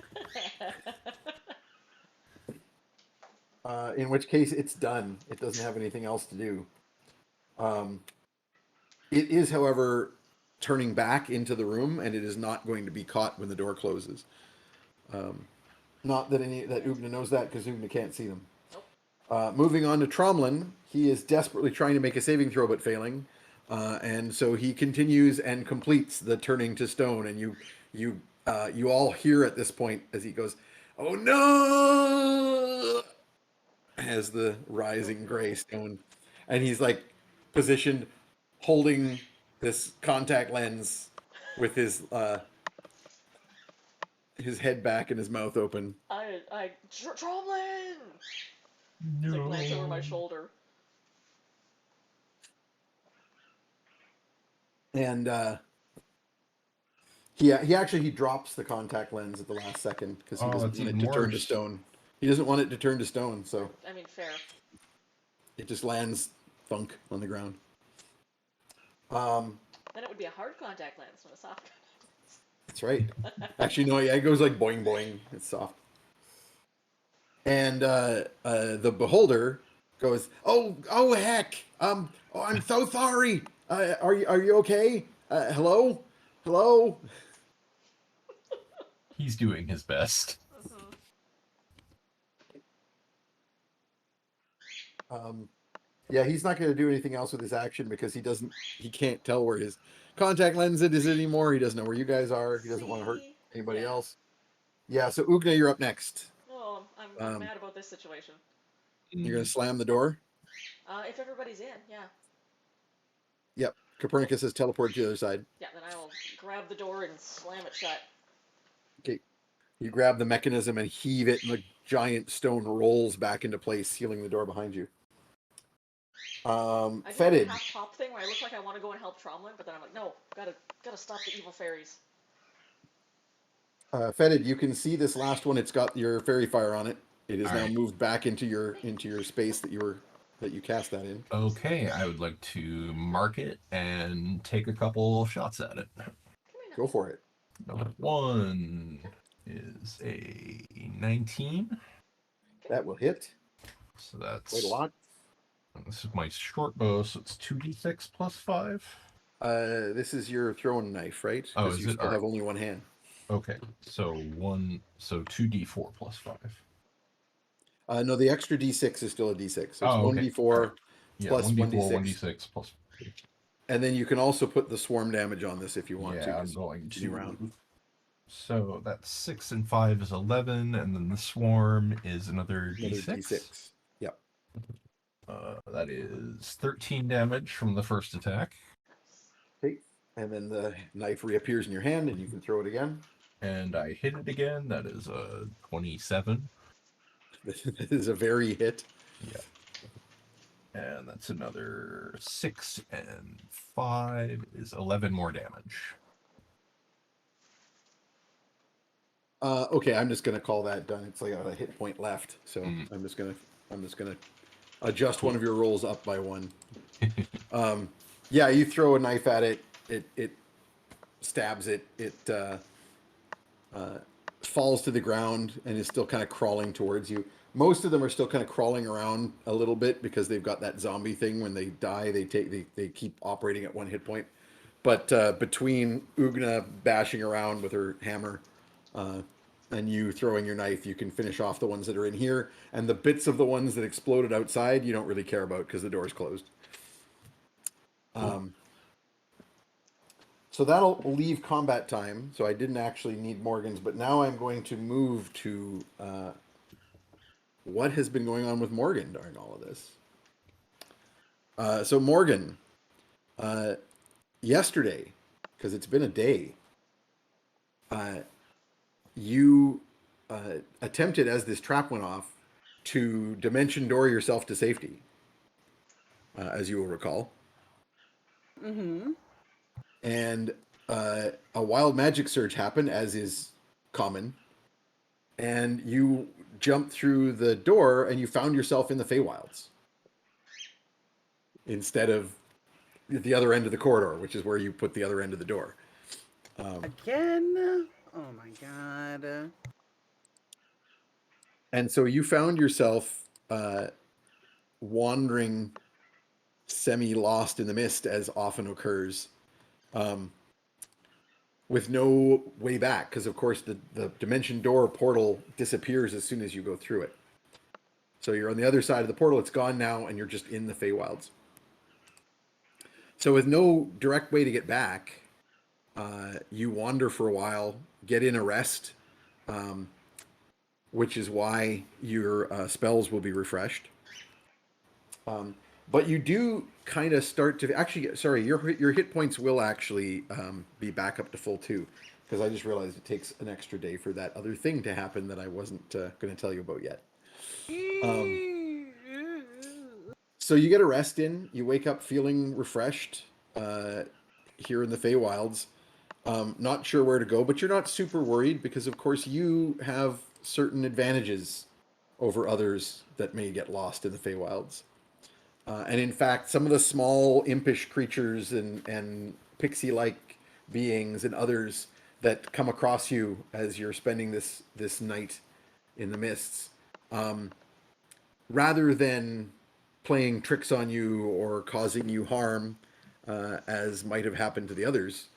In which case, it's done. It doesn't have anything else to do. It is, however, turning back into the room, and it is not going to be caught when the door closes. Not that Ugna knows that, because Ugna can't see them. Moving on to Tromlin, he is desperately trying to make a saving throw, but failing. And so he continues and completes the turning to stone, and you all hear at this point as he goes, "Oh no!" as the rising gray stone, and he's like positioned, holding this contact lens with his head back and his mouth open. Tromlin! No. I glance over my shoulder. And he drops the contact lens at the last second because he doesn't want it to turn to stone. He doesn't want it to turn to stone, so I mean, fair. it just lands thunk on the ground. Then it would be a hard contact lens, not a soft contact lens. That's right. Actually, no, yeah, it goes like boing boing. It's soft. And the beholder goes, "Oh heck! Oh, I'm so sorry. Are you okay? Hello? He's doing his best. Yeah, he's not going to do anything else with his action because he can't tell where his contact lens is anymore. He doesn't know where you guys are. He doesn't want to hurt anybody else. Yeah, so Ugna, you're up next. Oh, I'm mad about this situation. You're going to slam the door? If everybody's in, yeah. Yep. Copernicus has teleported to the other side. Yeah, then I will grab the door and slam it shut. Okay. You grab the mechanism and heave it, and the giant stone rolls back into place, sealing the door behind you. I do like a Fetid. half pop thing where I look like I want to go and help Tromlin, but then I'm like, no, gotta stop the evil fairies. Fetid, you can see this last one. It's got your fairy fire on it. It is All now right. moved back into your space that you cast that in. Okay, I would like to mark it and take a couple shots at it. Come here now. Go for it. Number 1 is a 19. That will hit So that's quite a lot. This is my short bow, so it's 2d6 plus 5. This is your throwing knife, right? Oh, Because is you it? still All have right. only one hand. Okay, so 2d4 plus 5. No, the extra d6 is still a d6. So it's Oh, okay. 1d4 All right. Yeah, plus 1d4, 1d6. 1d6 plus. And then you can also put the swarm damage on this if you want to. Yeah, I'm as you going continue to. around. So that's 6 and 5 is 11, and then the swarm is another Another d6. d6. Yep. That is 13 damage from the first attack. Okay. And then the knife reappears in your hand, and you can throw it again. And I hit it again. That is a 27. This is a very hit. Yeah. And that's another 6 and 5 is 11 more damage. Okay, I'm just gonna call that done. It's like a hit point left, so Mm. I'm just gonna adjust one of your rolls up by one. Yeah, you throw a knife at it. It stabs it. It falls to the ground and is still kind of crawling towards you. Most of them are still kind of crawling around a little bit because they've got that zombie thing. When they die, they keep operating at one hit point. But between Ugna bashing around with her hammer and you throwing your knife, you can finish off the ones that are in here. And the bits of the ones that exploded outside, you don't really care about because the door's closed. So that'll leave combat time. So I didn't actually need Morgan's, but now I'm going to move to what has been going on with Morgan during all of this. So Morgan, yesterday, because it's been a day, you attempted, as this trap went off, to dimension door yourself to safety, as you will recall. Mm-hmm. And a wild magic surge happened, as is common, and you jumped through the door and you found yourself in the Feywilds instead of the other end of the corridor, which is where you put the other end of the door. Again? Oh my god. And so you found yourself wandering semi-lost in the mist, as often occurs, with no way back, because of course the dimension door portal disappears as soon as you go through it. So you're on the other side of the portal, it's gone now, and you're just in the Feywilds. So with no direct way to get back, you wander for a while, get in a rest, which is why your spells will be refreshed. But you do kind of start to actually. Sorry, your hit points will actually be back up to full too, because I just realized it takes an extra day for that other thing to happen that I wasn't going to tell you about yet. So you get a rest in. You wake up feeling refreshed here in the Feywilds. Not sure where to go, but you're not super worried because, of course, you have certain advantages over others that may get lost in the Feywilds. And in fact, some of the small impish creatures and pixie-like beings and others that come across you as you're spending this night in the mists, rather than playing tricks on you or causing you harm, as might have happened to the others,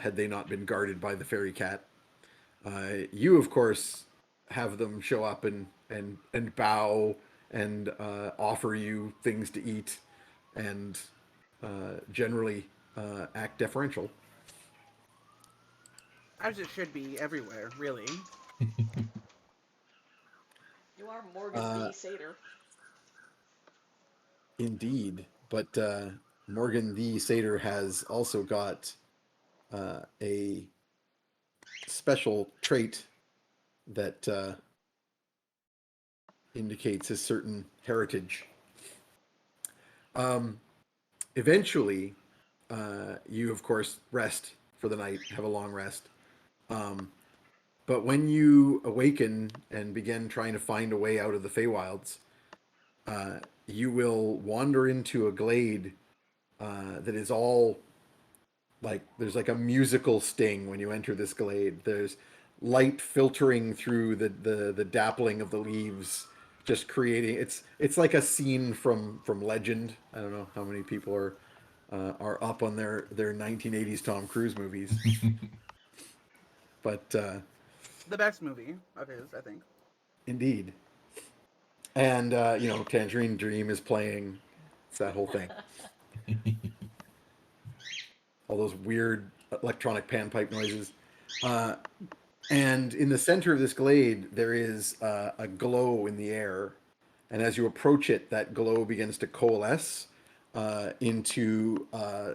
had they not been guarded by the fairy cat, you, of course, have them show up and bow and offer you things to eat and generally act deferential. As it should be everywhere, really. You are Morgan the Satyr. Indeed, but Morgan the Satyr has also got a special trait that indicates a certain heritage. Eventually, you of course rest for the night, have a long rest. Um, but when you awaken and begin trying to find a way out of the Feywilds, you will wander into a glade that is all like there's like a musical sting when you enter this glade. There's light filtering through the dappling of the leaves, just creating it's like a scene from Legend. I don't know how many people are up on their 1980s Tom Cruise movies, but The best movie of his, I think. indeed. And Tangerine Dream is playing. It's that whole thing. All those weird electronic panpipe noises. Uh, and in the center of this glade, there is a glow in the air. And as you approach it, that glow begins to coalesce into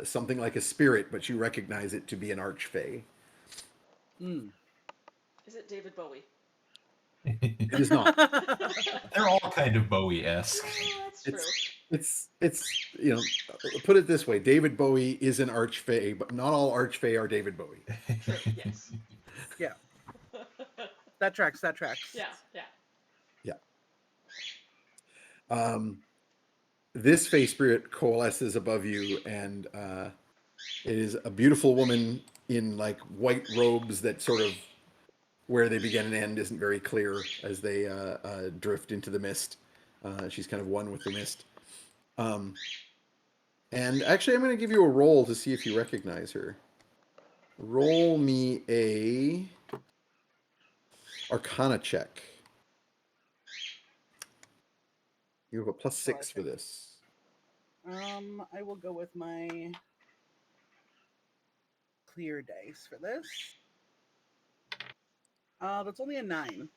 something like a spirit, but you recognize it to be an archfey. Mm. Is it David Bowie? It is not. They're all kind of Bowie-esque. Oh, that's true. It's put it this way: David Bowie is an archfey, but not all archfey are David Bowie. True, yes. Yeah, that tracks. Yeah, yeah. This fey spirit coalesces above you, and it is a beautiful woman in like white robes that sort of where they begin and end isn't very clear as they drift into the mist. She's kind of one with the mist. And actually, I'm going to give you a roll to see if you recognize her. Roll me a Arcana check. You have a +6 for this. I will go with my clear dice for this. That's only a 9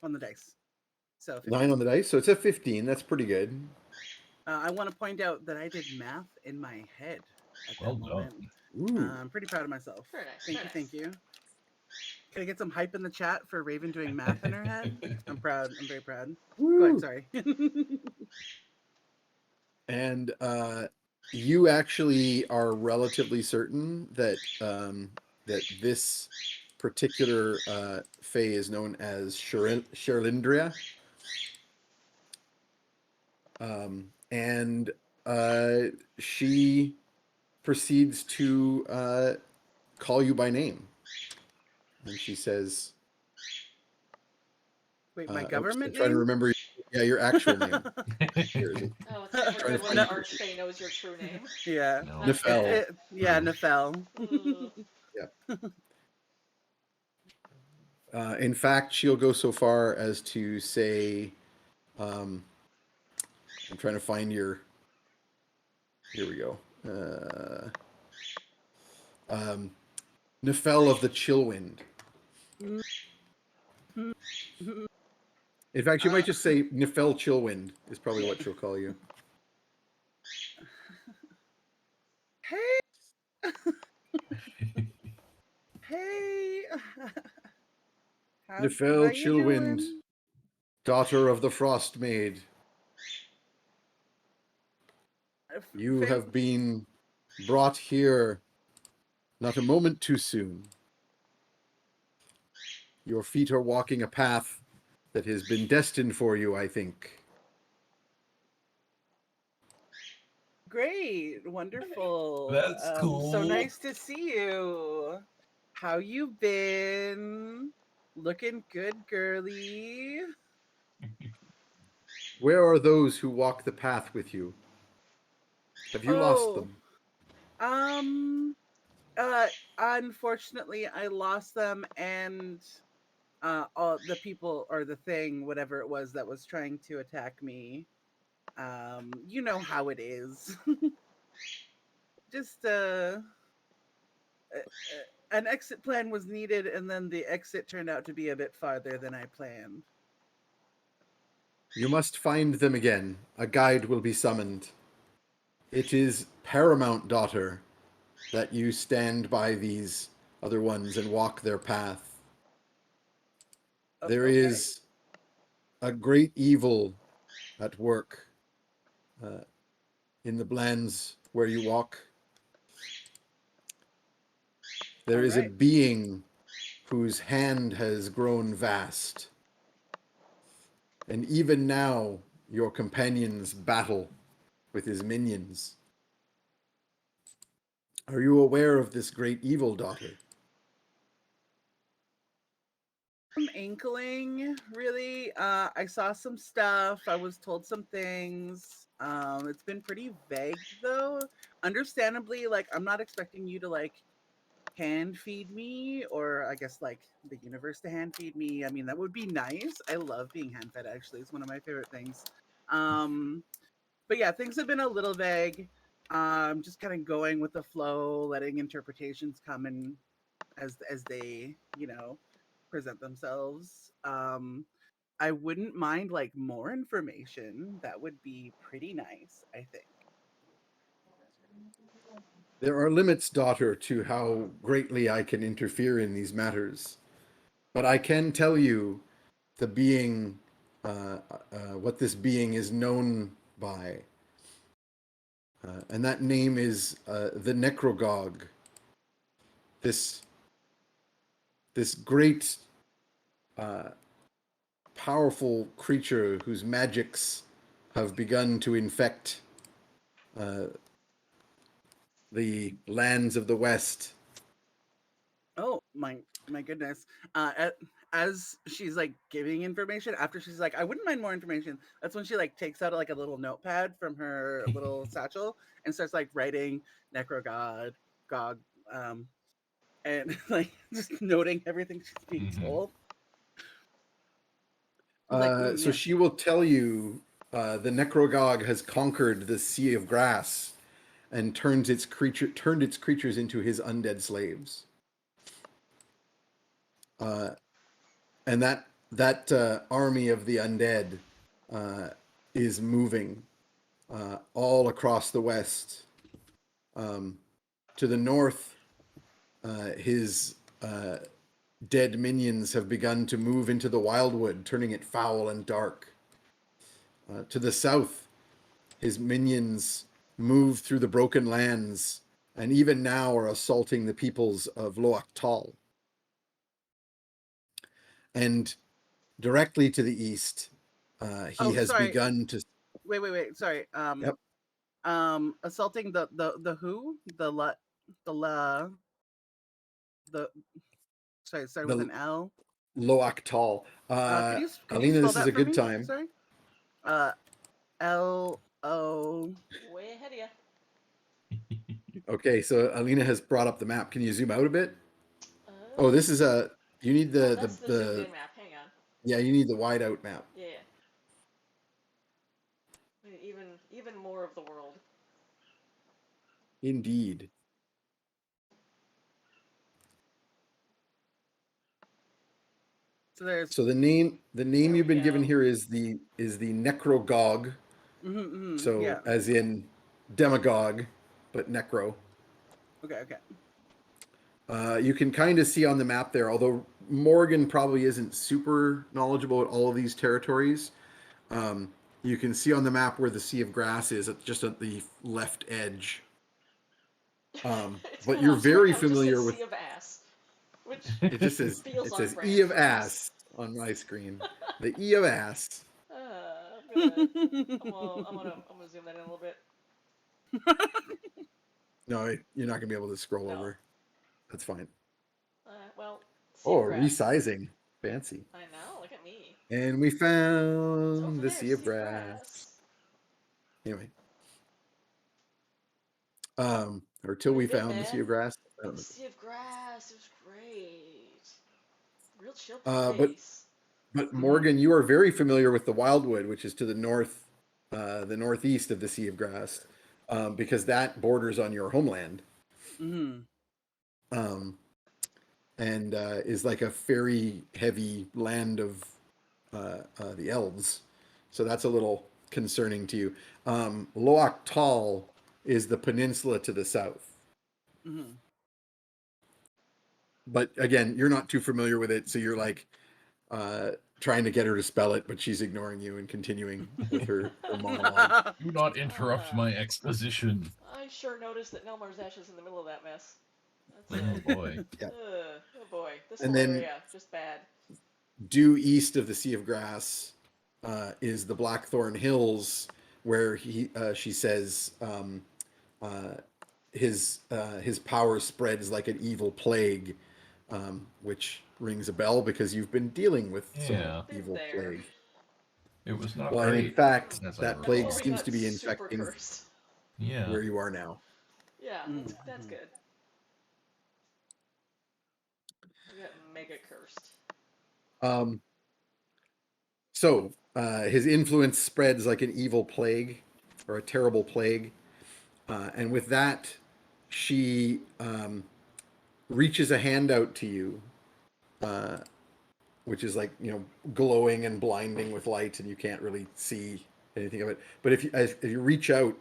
on the dice. So 15. 9 on the dice, so it's a 15. That's pretty good. I want to point out that I did math in my head at Well that moment. Ooh. I'm pretty proud of myself. Very nice. Thank very you, thank you. Can I get some hype in the chat for Raven doing math in her head? I'm proud. I'm very proud. Go ahead, sorry. And you actually are relatively certain that that this particular fey is known as Sherlindria. And she proceeds to call you by name. And she says, Wait, my oops, government I'm trying to name? remember your actual name. Here is it. Oh, it's never Trying to good when find the it. archfey knows your true name. Yeah. No. Nefel. Yeah, Nefel. In fact, she'll go so far as to say, I'm trying to find your. Here we go. Nefel of the Chillwind. In fact, you might just say Nefel Chillwind is probably what she'll call you. Hey. Hey. How Nefel you Chillwind, doing? daughter of the Frost Maid. You Fam- have been brought here not a moment too soon. Your feet are walking a path that has been destined for you, I think. Great, wonderful. That's So cool. nice to see you. How you been? Looking good, girly. Where are those who walk the path with you? Have you lost them? Unfortunately, I lost them, and all the people or the thing, whatever it was that was trying to attack me. You know how it is. Just an exit plan was needed, and then the exit turned out to be a bit farther than I planned. You must find them again. A guide will be summoned. It is paramount, daughter, that you stand by these other ones and walk their path. There Okay. is a great evil at work in the lands where you walk. There is a Alright. being whose hand has grown vast. And even now, your companions battle with his minions. Are you aware of this great evil, daughter? Some inkling, really. I saw some stuff. I was told some things. It's been pretty vague though. Understandably, like I'm not expecting you to like hand feed me, or I guess like the universe to hand feed me. I mean, that would be nice. I love being hand fed. Actually, it's one of my favorite things. Um, but yeah, things have been a little vague. Just kind of going with the flow, letting interpretations come in as they present themselves. I wouldn't mind like more information. That would be pretty nice, I think. There are limits, daughter, to how greatly I can interfere in these matters. But I can tell you the being, what this being is known by. And that name is the Necrogog. This great, powerful creature whose magics have begun to infect uh, the lands of the West. Oh my goodness. As she's like giving information, after she's like, I wouldn't mind more information. That's when she like takes out like a little notepad from her little satchel and starts like writing Necrogod, Gog, and like just noting everything she's being told. I was like, So yeah. she will tell you the Necrogog has conquered the Sea of Grass and turned its creatures into his undead slaves. And that army of the undead is moving all across the West. To the north, his dead minions have begun to move into the wildwood, turning it foul and dark. To the south, his minions move through the broken lands and even now are assaulting the peoples of Loach Tal. And directly to the east, he Oh, has sorry. begun to. Wait. Sorry. Yep. Assaulting the who? The sorry, it started with The an L. Loach Tal. Could you Alina, spell this is that a for good me? time. Sorry. L-O. Way ahead of you. Okay, so Alina has brought up the map. Can you zoom out a bit? Oh, this is a. You need Oh, the that's the zoomed in map. Hang on. Yeah, you need the wide out map. Yeah. Even more of the world. Indeed. So there's. So the name There you've we been given go. here is the Necrogog. So Yeah. as in demagogue, but necro. Okay. You can kind of see on the map there, although Morgan probably isn't super knowledgeable at all of these territories. You can see on the map where the Sea of Grass is, just at the left edge. It's But funny you're how so right very now it just familiar says with. Sea of Ass, which It just says feels it on says brand E of for us. Ass on my screen. The E of Ass. I'm gonna zoom that in a little bit. No, you're not gonna be able to scroll No. over. That's fine. Well, Sea Oh, of Grass. resizing. Fancy. I know. Look at me. And we It's found over the there. Sea of Sea of Grass. Grass. Anyway. Or till Pretty we good, found the Sea man. of Grass. I don't know. Sea of Grass. It was great. Real chill Uh, but place. but Morgan, you are very familiar with the Wildwood, which is to the north, the northeast of the Sea of Grass, because that borders on your homeland, um, and is like a very heavy land of the elves. So that's a little concerning to you. Loach Tal is the peninsula to the south. But again, you're not too familiar with it, so you're like trying to get her to spell it, but she's ignoring you and continuing with her monologue. Do not interrupt my exposition. I sure noticed that Nelmar's is in the middle of that mess. Oh That's boy. Yeah. oh boy, this And whole then- area just bad. Due east of the Sea of Grass is the Blackthorn Hills, where she says his power spreads like an evil plague, which rings a bell because you've been dealing with Yeah. some evil Been there. plague. It was not Well, and great. in fact, as I that recall. plague Before we seems got to be super infecting cursed. Yeah. where you are now. Yeah, that's good. We got mega cursed. So his influence spreads like an evil plague or a terrible plague. And with that, she reaches a hand out to you, which is like, glowing and blinding with light, and you can't really see anything of it. But if you reach out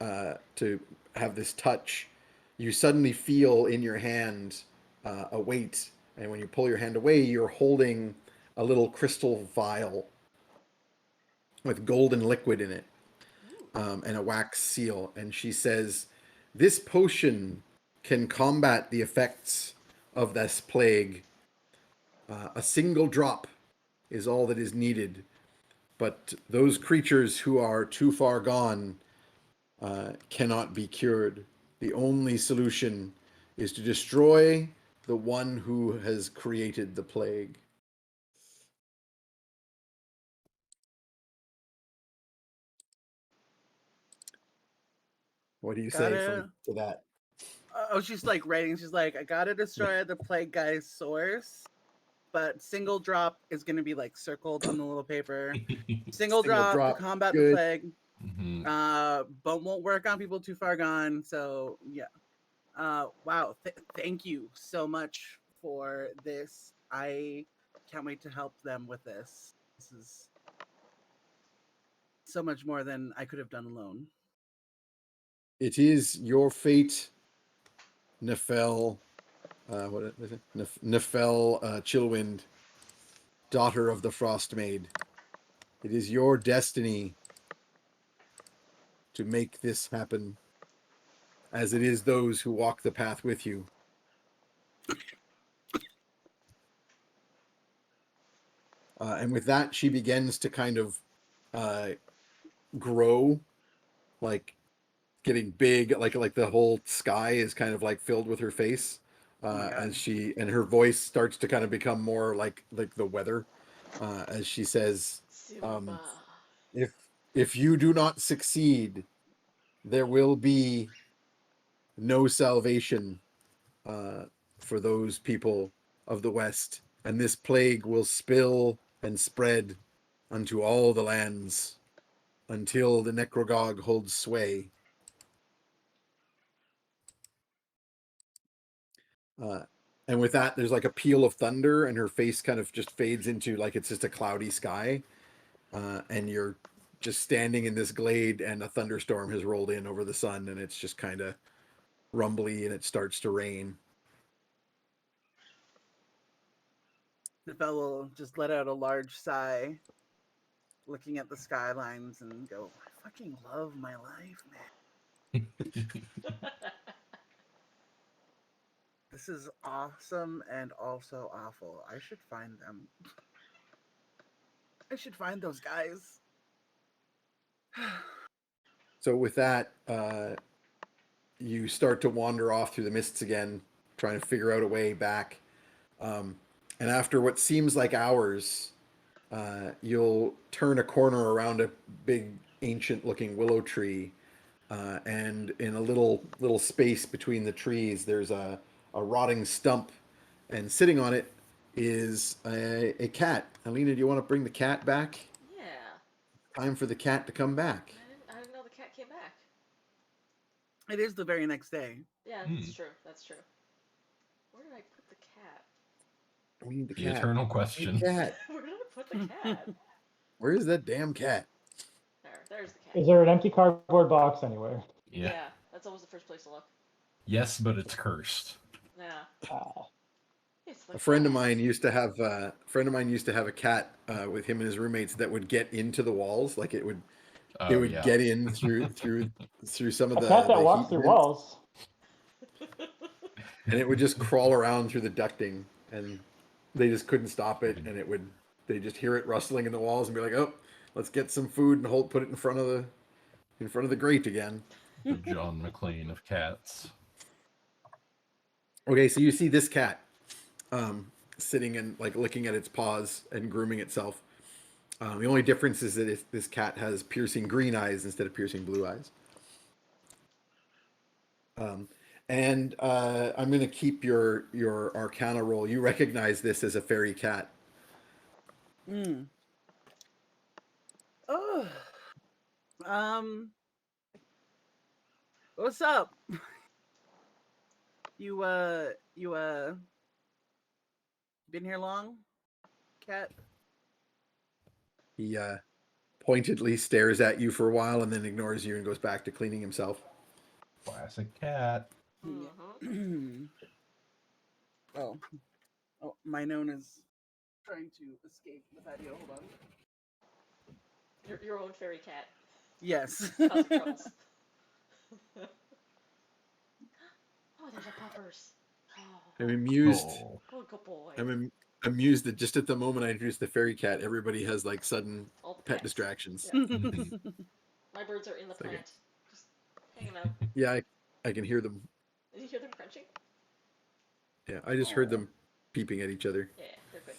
to have this touch, you suddenly feel in your hand a weight. And when you pull your hand away, you're holding a little crystal vial with golden liquid in it, and a wax seal. And she says, "This potion can combat the effects of this plague. A single drop is all that is needed. But those creatures who are too far gone cannot be cured. The only solution is to destroy the one who has created the plague." What do you say to that? Oh, she's like writing. She's like, I gotta destroy the plague guy's source, but single drop is gonna be like circled on the little paper. Single drop to combat the good. plague. Mhm. But won't work on people too far gone. So yeah. Wow. Thank you so much for this. I can't wait to help them with this. This is so much more than I could have done alone. It is your fate, Nefel. What is it? Nefel Chillwind, daughter of the Frost Maid. It is your destiny to make this happen, as it is those who walk the path with you. And with that, she begins to kind of grow, like getting big, like the whole sky is kind of like filled with her face. As her voice starts to kind of become more like the weather, as she says, Simba. if you do not succeed, there will be no salvation for those people of the West, and this plague will spill and spread unto all the lands until the Necrogog holds sway. And with that, there's like a peal of thunder, and her face kind of just fades into like it's just a cloudy sky. And you're just standing in this glade, and a thunderstorm has rolled in over the sun, and it's just kind of rumbly, and it starts to rain. The fellow just let out a large sigh, looking at the skylines, and go, I fucking love my life, man. This is awesome and also awful. I should find them. I should find those guys. So with that, you start to wander off through the mists again, trying to figure out a way back. And after what seems like hours, you'll turn a corner around a big, ancient-looking willow tree, and in a little space between the trees, there's a rotting stump, and sitting on it is a cat. Alina, do you want to bring the cat back? Yeah. Time for the cat to come back. I didn't know the cat came back. It is the very next day. Yeah, that's true. That's true. Where did I put the cat? We need the The cat. eternal question. Cat. Where did I put the cat? Where is that damn cat? There's the cat. Is there an empty cardboard box anywhere? Yeah, that's always the first place to look. Yes, but it's cursed. Yeah. Ah. It's the A friend of cat. mine used to have a cat with him and his roommates that would get into the walls, like it would Oh yeah. get in through some of A cat that the walks heat through vents, walls. and it would just crawl around through the ducting, and they just couldn't stop it, and they just hear it rustling in the walls and be like, oh, let's get some food and put it in front of the grate again. The John McClane of cats. Okay, so you see this cat sitting and like licking at its paws and grooming itself. The only difference is that this cat has piercing green eyes instead of piercing blue eyes. And I'm going to keep your Arcana roll. You recognize this as a fairy cat. Mm. Oh. What's up? You been here long, cat? He pointedly stares at you for a while and then ignores you and goes back to cleaning himself. Classic cat. Oh, my known is trying to escape the patio. Hold on. Your own fairy cat. Yes. Causing troubles. Oh, there's a puppers. I'm amused. Oh. Oh, good boy. I'm amused that just at the moment I introduced the fairy cat, everybody has like sudden All the pet pets. distractions. Yeah. Mhm. My birds are in the Okay. plant, just hanging out. Yeah, I can hear them. Did you hear them crunching? Yeah, I just heard Aw. them peeping at each other. Yeah, they're good.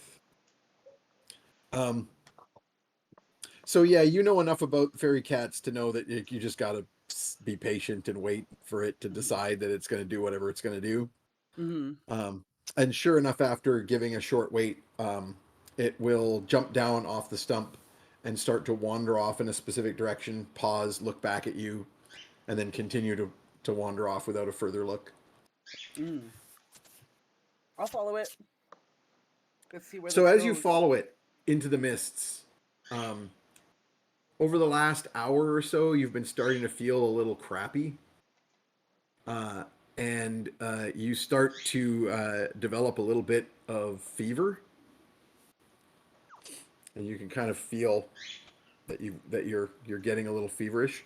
So yeah, you know enough about fairy cats to know that you just gotta be patient and wait for it to decide that it's going to do whatever it's going to do. And sure enough, after giving a short wait, it will jump down off the stump and start to wander off in a specific direction, pause, look back at you, and then continue to wander off without a further look. I'll follow it. Let's see where So this as you goes. follow it into the mists, over the last hour or so, you've been starting to feel a little crappy. And you start to develop a little bit of fever. And you can kind of feel that you're getting a little feverish.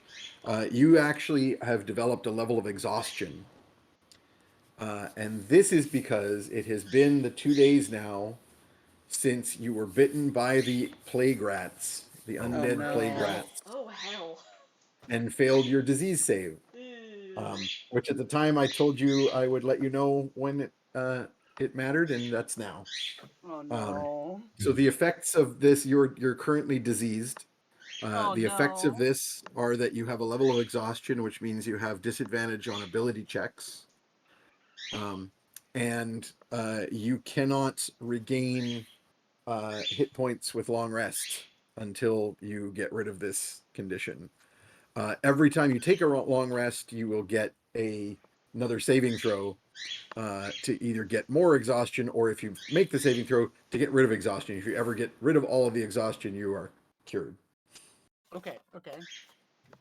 You actually have developed a level of exhaustion. And this is because it has been the 2 days now since you were bitten by the plague rats, the undead no. plague rats, Oh, hell. and failed your disease save. Which at the time I told you I would let you know when it mattered, and that's now. Oh no. So the effects of this, you're currently diseased. Oh, The effects of no. this are that you have a level of exhaustion, which means you have disadvantage on ability checks. And you cannot regain hit points with long rest until you get rid of this condition. Every time you take a long rest, you will get another saving throw to either get more exhaustion, or if you make the saving throw, to get rid of exhaustion. If you ever get rid of all of the exhaustion, you are cured. Okay.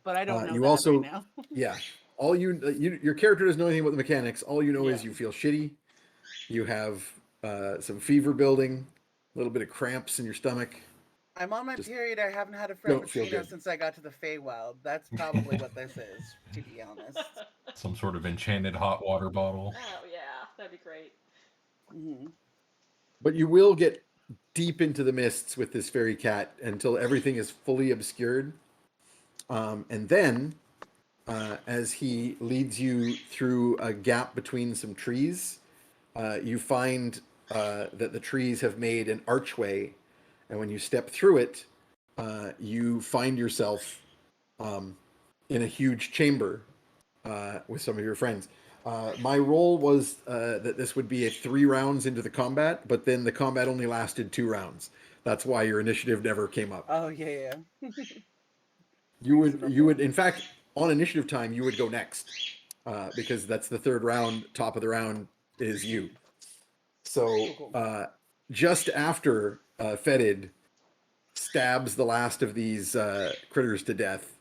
But I don't know You that also, right now. yeah, all your character doesn't know anything about the mechanics. All you know is Yeah. you feel shitty. You have some fever building, a little bit of cramps in your stomach. I'm on my Just period. I haven't had a don't feel frappuccino good. since I got to the Feywild. That's probably what this is, to be honest. Some sort of enchanted hot water bottle. Oh, yeah, that'd be great. But you will get deep into the mists with this fairy cat until everything is fully obscured. And then, as he leads you through a gap between some trees, you find that the trees have made an archway. And when you step through it, you find yourself in a huge chamber with some of your friends. My role was that this would be 3 rounds into the combat, but then the combat only lasted 2 rounds. That's why your initiative never came up. Oh yeah. You would, in fact, on initiative time, you would go next because that's the 3rd round. Top of the round is you. So just after Fetid stabs the last of these critters to death,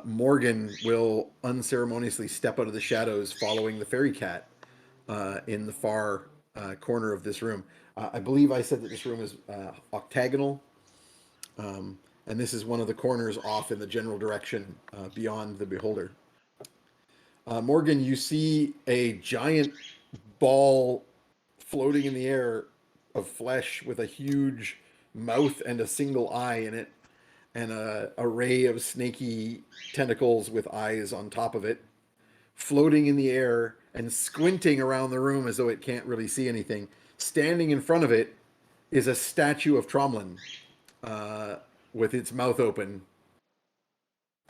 Morgan will unceremoniously step out of the shadows following the fairy cat in the far corner of this room. I believe I said that this room is octagonal, and this is one of the corners off in the general direction beyond the beholder. Morgan, you see a giant ball floating in the air of flesh with a huge mouth and a single eye in it, and a array of snaky tentacles with eyes on top of it, floating in the air and squinting around the room as though it can't really see anything. Standing in front of it is a statue of Tromlin with its mouth open,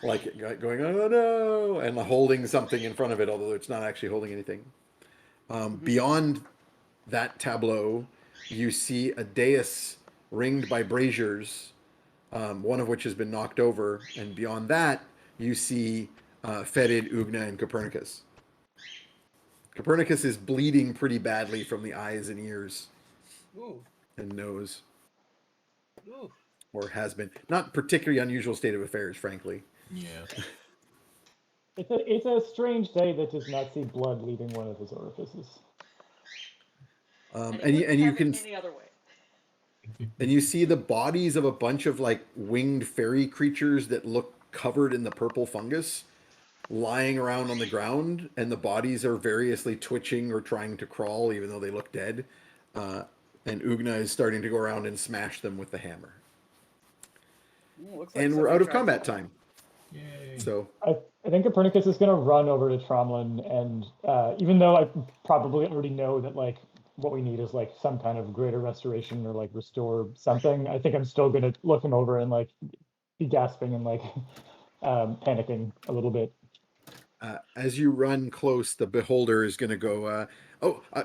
like going, oh no, and holding something in front of it, although it's not actually holding anything. Beyond that tableau, you see a dais ringed by braziers, one of which has been knocked over, and beyond that, you see Fetid, Ugna, and Copernicus. Copernicus is bleeding pretty badly from the eyes and ears Ooh. and nose, Ooh. or has been. Not particularly unusual state of affairs, frankly. Yeah. It's a strange day that does not see blood leaving one of his orifices. And you can any other way. and you see the bodies of a bunch of like winged fairy creatures that look covered in the purple fungus lying around on the ground, and the bodies are variously twitching or trying to crawl even though they look dead. And Ugna is starting to go around and smash them with the hammer. Looks like And we're somebody out of tried combat to- time. Yay. So I think Copernicus is going to run over to Tromlin, and even though I probably already know that like what we need is like some kind of greater restoration or like restore something, I think I'm still going to look him over and like be gasping and like panicking a little bit. as you run close, the beholder is going to go,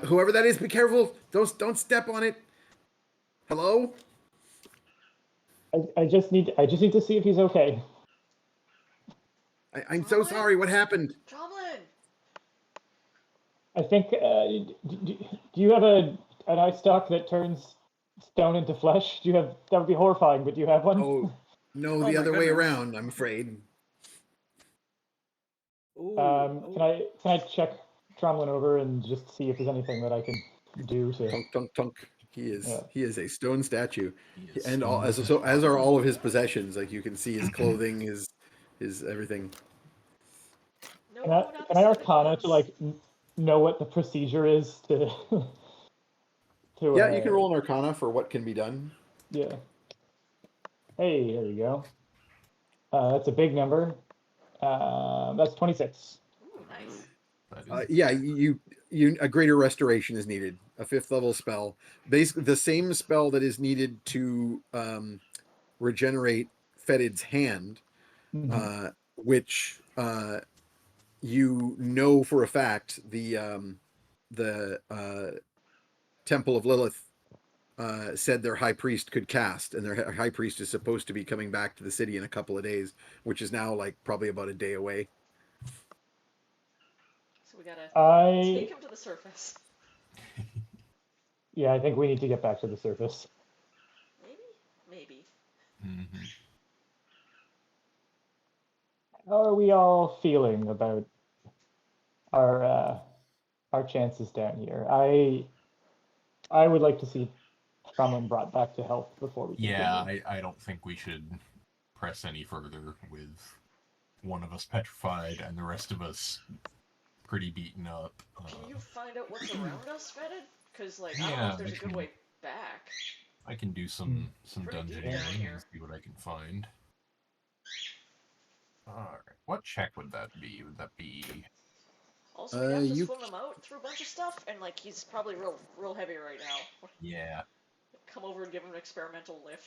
whoever that is, be careful. Don't step on it. Hello? I just need to see if he's okay. I'm so sorry. What happened? Tromlin! I think do you have an eye stalk that turns stone into flesh? Do you have that would be horrifying, but do you have one? Oh, no, Oh the my other way goodness. around, I'm afraid. Ooh, Can I check Tromlin over and just see if there's anything that I can do to? Tunk, tunk, tunk. Yeah. He is a stone statue, He is and stone as are all of his possessions. Like you can see his clothing, his everything. No, Can I, not can the I second Arcana ones. to like know what the procedure is to? To Yeah, you can roll an Arcana for what can be done. Yeah. Hey, there you go. That's a big number. That's 26. Ooh, nice. That is, Yeah, you a greater restoration is needed. A 5th level spell, basically the same spell that is needed to regenerate Fetid's hand, Mhm. which you know for a fact the Temple of Lilith said their high priest could cast, and their high priest is supposed to be coming back to the city in a couple of days, which is now like probably about a day away. So we gotta I take him to the surface. Yeah, I think we need to get back to the surface. Maybe. mhm. How are we all feeling about our chances down here? I would like to see Tromlin brought back to health before we continue. Yeah, I don't think we should press any further with one of us petrified and the rest of us pretty beaten up. Can you find out what's around us, Fetid? Because like I don't know Yeah, if there's a I good can- way back. I can do some Pretty deep dungeoneering down here. and see what I can find. Alright, what check would that be? Would that be... Also, we have to you- swim him out through a bunch of stuff, and like he's probably real heavy right now. Yeah, Come over and give him an experimental lift.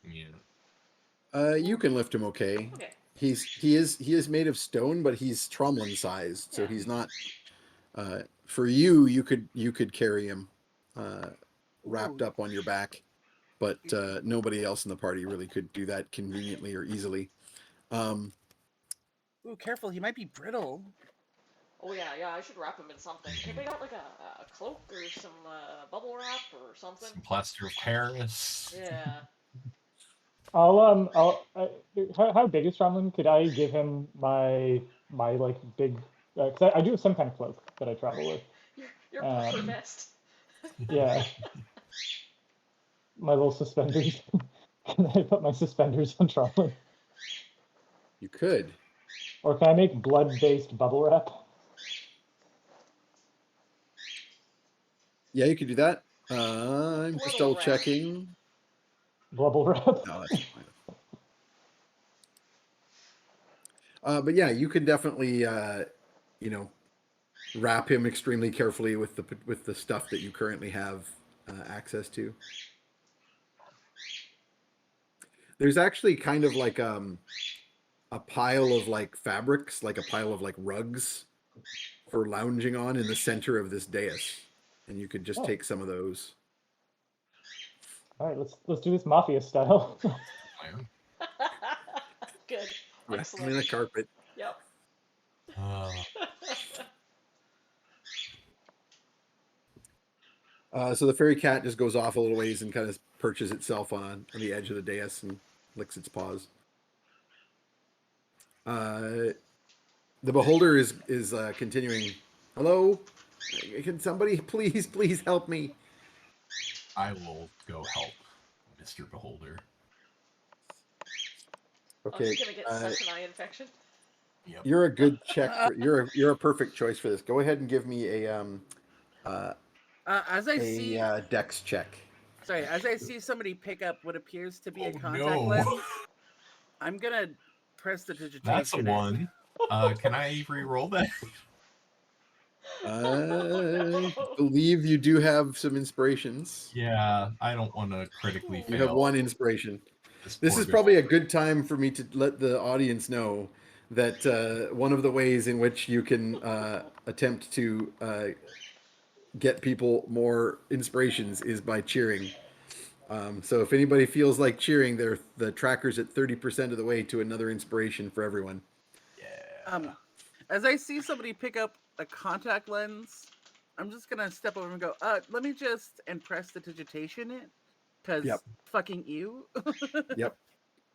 yeah. You can lift him okay. Okay. He is made of stone, but he's Tromlin sized, so Yeah. he's not. For you could carry him wrapped Ooh. up on your back, but nobody else in the party really could do that conveniently or easily. Ooh, careful, he might be brittle. Oh yeah, I should wrap him in something. Anybody got like a cloak or some bubble wrap or something? Some plaster of Paris. Yeah. How big is Tromlin? Could I give him my like big? Because I do have some kind of cloak that I travel with. Your puffer vest. Yeah. My little suspenders. Can I put my suspenders on Charlotte? You could. Or can I make blood-based bubble wrap? Yeah, you could do that. I'm just Bloodle double wrap. checking. Bubble wrap? No, that's fine. But yeah, you can definitely, you know, wrap him extremely carefully with the stuff that you currently have access to. There's actually kind of like a pile of like fabrics, like a pile of like rugs for lounging on in the center of this dais, and you could just Oh. take some of those. All right, let's do this mafia style. Plan. Good. Wrap Excellent. them in a carpet. Yep. So the fairy cat just goes off a little ways and kind of perches itself on the edge of the dais and licks its paws. The beholder is continuing. Hello, can somebody please help me? I will go help Mr. Beholder. I was Okay, gonna get such an eye infection. Yep. you're a good check. You're a perfect choice for this. Go ahead and give me a As I see, dex check. sorry, as I see somebody pick up what appears to be a Oh, contact no. lens, I'm gonna press the digitation. That's a 1. Can I re-roll that? I believe you do have some inspirations. Yeah, I don't want to critically fail. You have one inspiration. This poor is probably a beholder. good time for me to let the audience know that one of the ways in which you can attempt to get people more inspirations is by cheering. So if anybody feels like cheering, the tracker's at 30% of the way to another inspiration for everyone. Yeah. As I see somebody pick up a contact lens, I'm just gonna step over and go, let me just and press the digitation in, because Yep. fucking you. Yep.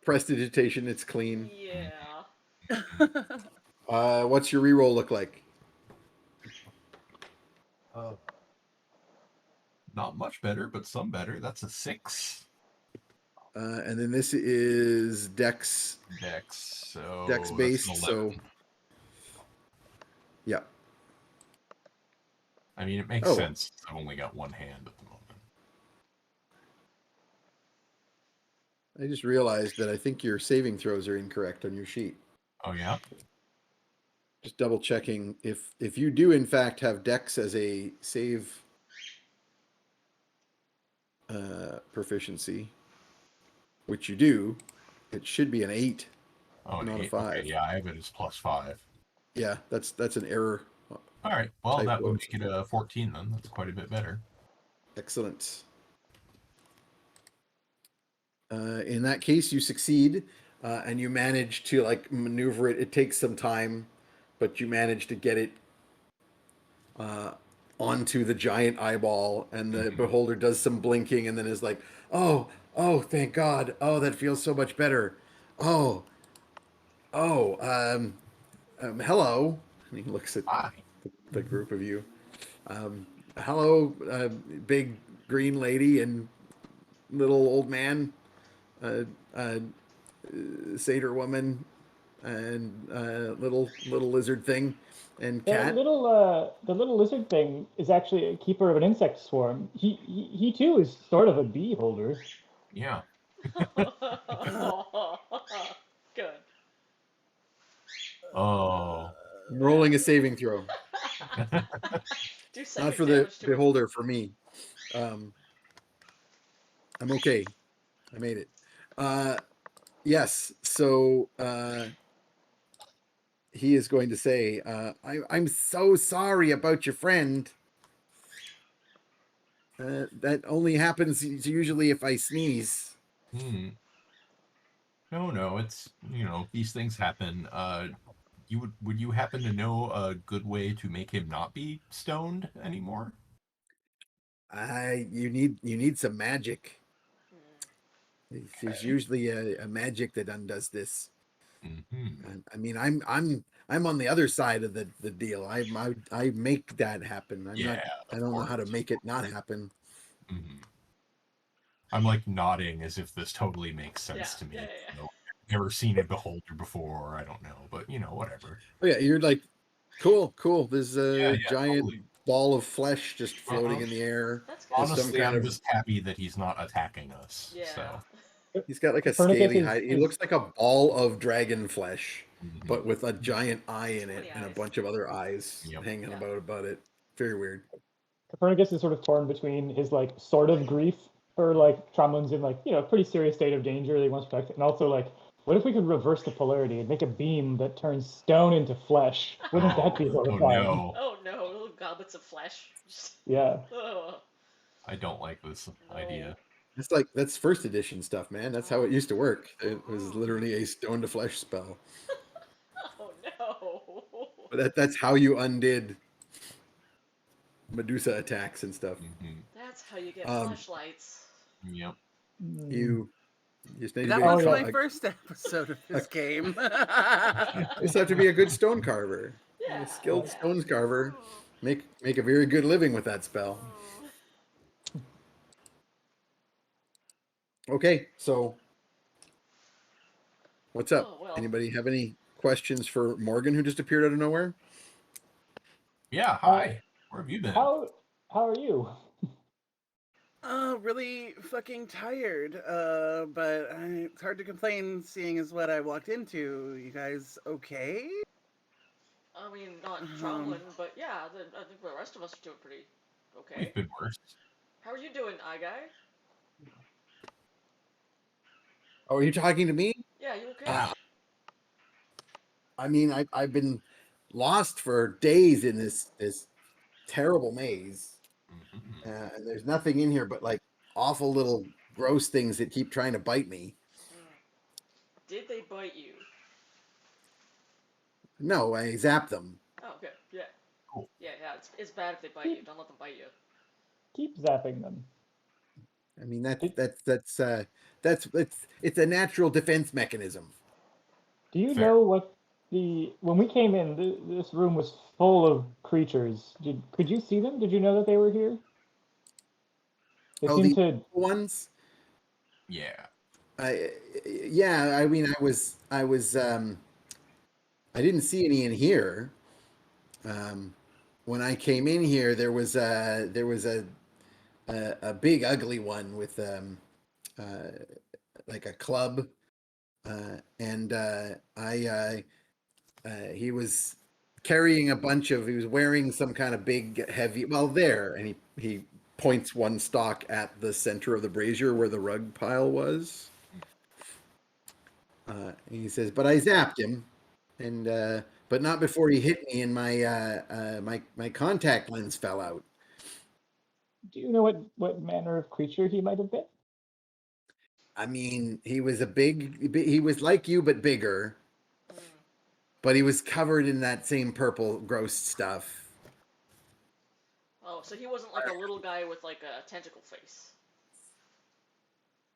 Prestidigitation, it's clean. Yeah. What's your reroll look like? Not much better, but some better. That's a 6 And then this is Dex dex. So Dex that's based. an So 11. yeah. I mean, it makes Oh. sense. I've only got one hand at the moment. I just realized that I think your saving throws are incorrect on your sheet. Oh yeah. Just double checking if you do in fact have Dex as a save proficiency, which you do, it should be an 8, Oh, not a 8. 5. Okay, yeah, I have it as +5. Yeah, that's an error. All right. Well, Typo. that would make it a 14 then. That's quite a bit better. Excellent. In that case, you succeed, and you manage to like maneuver it. It takes some time, but you manage to get it onto the giant eyeball, and the beholder does some blinking, and then is like, "Oh, thank God! Oh, that feels so much better. Oh, hello." And he looks at Hi. the group of you. Hello, big green lady and little old man. Satyr woman and little lizard thing and The cat. little lizard thing is actually a keeper of an insect swarm. He too is sort of a bee holder. Yeah. Good. Oh. I'm rolling a saving throw, Do not psychic for the damage to him. beholder, for me. I'm okay. I made it. Yes. So he is going to say, I'm so sorry about your friend. That only happens usually if I sneeze. No, it's, these things happen. Would you happen to know a good way to make him not be stoned anymore? You need some magic. There's Okay. usually a magic that undoes this. Mm-hmm. I mean, I'm I'm on the other side of the deal. I make that happen. Yeah, I of don't know how to course. make it not happen. Mhm. I'm like nodding as if this totally makes sense to me. Yeah. You know, I've never seen a beholder before. I don't know, but whatever. Oh yeah, you're like, cool. There's a Yeah, giant totally. ball of flesh just floating Uh-huh. in the air. That's good. With some Honestly, kind I'm of just happy that he's not attacking us. Yeah. So, He's got like a Copernicus scaly hide. He looks like a ball of dragon flesh, mhm. but with a giant eye in Too it many and a eyes. bunch of other eyes Yep. hanging Yeah. about it. Very weird. Copernicus is sort of torn between his like sort of grief for like Tromlund's in like pretty serious state of danger that he wants to protect, and also like what if we could reverse the polarity and make a beam that turns stone into flesh? Wouldn't that be Oh horrifying? no, Oh no, little goblets of flesh. Yeah. Ugh, I don't like this no. idea. That's first edition stuff, man. That's how it used to work. It was literally a stone to flesh spell. Oh no. But that's how you undid Medusa attacks and stuff. Hmm. That's how you get Um, flashlights. Yep. You just need to That be was yeah. my first episode of this game. You just have to be a good stone carver. Yeah. A skilled yeah. stone carver. Make a very good living with that spell. Okay, so what's up? Oh, well. Anybody have any questions for Morgan who just appeared out of nowhere? Yeah. Hi. Where have you been? How are you? Really fucking tired. But it's hard to complain seeing as what I walked into. You guys okay? I mean, not Tromlin, but yeah, I think the rest of us are doing pretty okay. We've been worse. How are you doing, Eye Guy? Oh, are you talking to me? Yeah, you okay? I mean, I've been lost for days in this terrible maze. Mhm. And there's nothing in here but like awful little gross things that keep trying to bite me. Did they bite you? No, I zap them. Oh, good. Yeah. Cool. Yeah. It's bad if they bite you. Don't let them bite you. Keep zapping them. I mean it's a natural defense mechanism. Do you Fair. know what when we came in, this room was full of creatures. Could you see them? Did you know that they were here? They Oh, seemed the to. ones? Yeah. Yeah, I mean I didn't see any in here. When I came in here, there was a big ugly one with like a club, and he was carrying a bunch of. He was wearing some kind of big heavy. Well, there, and he points one stalk at the center of the brazier where the rug pile was. And he says, "But I zapped him, and but not before he hit me, and my contact lens fell out." Do you know what manner of creature he might have been? I mean, he was he was like you, but bigger, but he was covered in that same purple, gross stuff. Oh, so he wasn't like a little guy with like a tentacle face.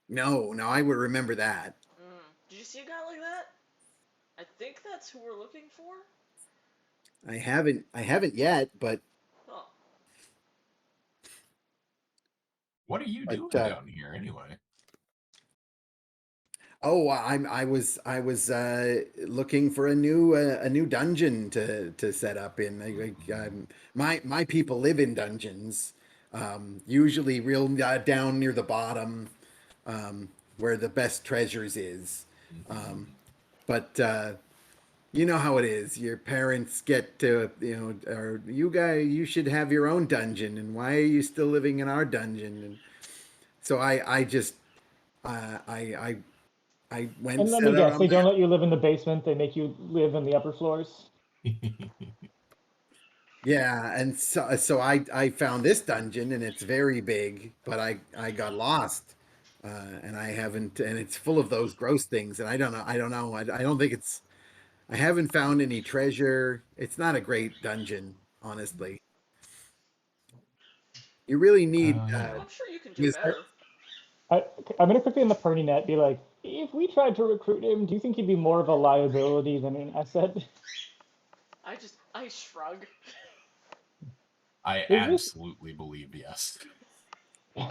No, I would remember that. Did you see a guy like that? I think that's who we're looking for. I haven't yet, but Oh. What are you doing But, down here anyway? oh, I was looking for a new dungeon to set up in. My people live in dungeons, usually real down near the bottom, where the best treasures is. But you know how it is. Your parents get to or you should have your own dungeon, and why are you still living in our dungeon? And so I just I went And let set me out guess, on they that. don't let you live in the basement. They make you live in the upper floors. Yeah, and so I found this dungeon, and it's very big, but I got lost, and I haven't, and it's full of those gross things, and I don't know, I don't think I haven't found any treasure. It's not a great dungeon, honestly. You really need I'm sure you can do use- better. I'm gonna quickly in the Perny net be like, if we tried to recruit him, do you think he'd be more of a liability than an asset? I shrug. I Is this- absolutely believe yes. I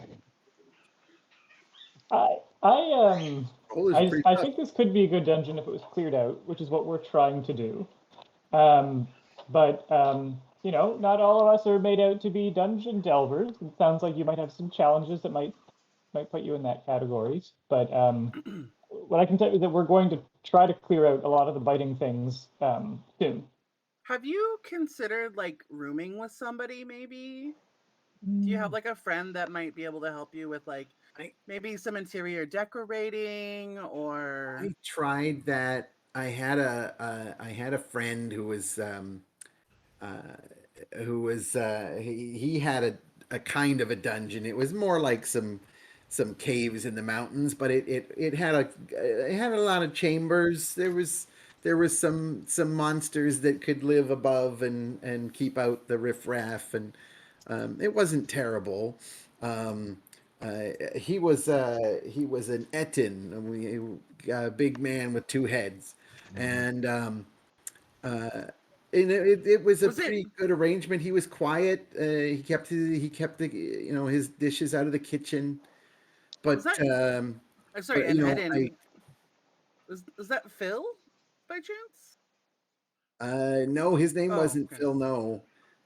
Roll is pretty I tough. think this could be a good dungeon if it was cleared out, which is what we're trying to do. But you know, not all of us are made out to be dungeon delvers. It sounds like you might have some challenges that might put you in that category. But what I can tell you is that we're going to try to clear out a lot of the biting things soon. Have you considered like rooming with somebody maybe? Do you have like a friend that might be able to help you with like I- maybe some interior decorating or I tried that. I had a friend who was he had a kind of a dungeon. It was more like some caves in the mountains, but it had a lot of chambers. There was some monsters that could live above and keep out the riffraff, and it wasn't terrible. Um, he was an Etin, a big man with two heads, and it was a Was it- pretty good arrangement. He was quiet. He kept the his dishes out of the kitchen, was but that I'm sorry, but and I Eden was that Phil by chance? no, his name Oh, wasn't okay. Phil. No,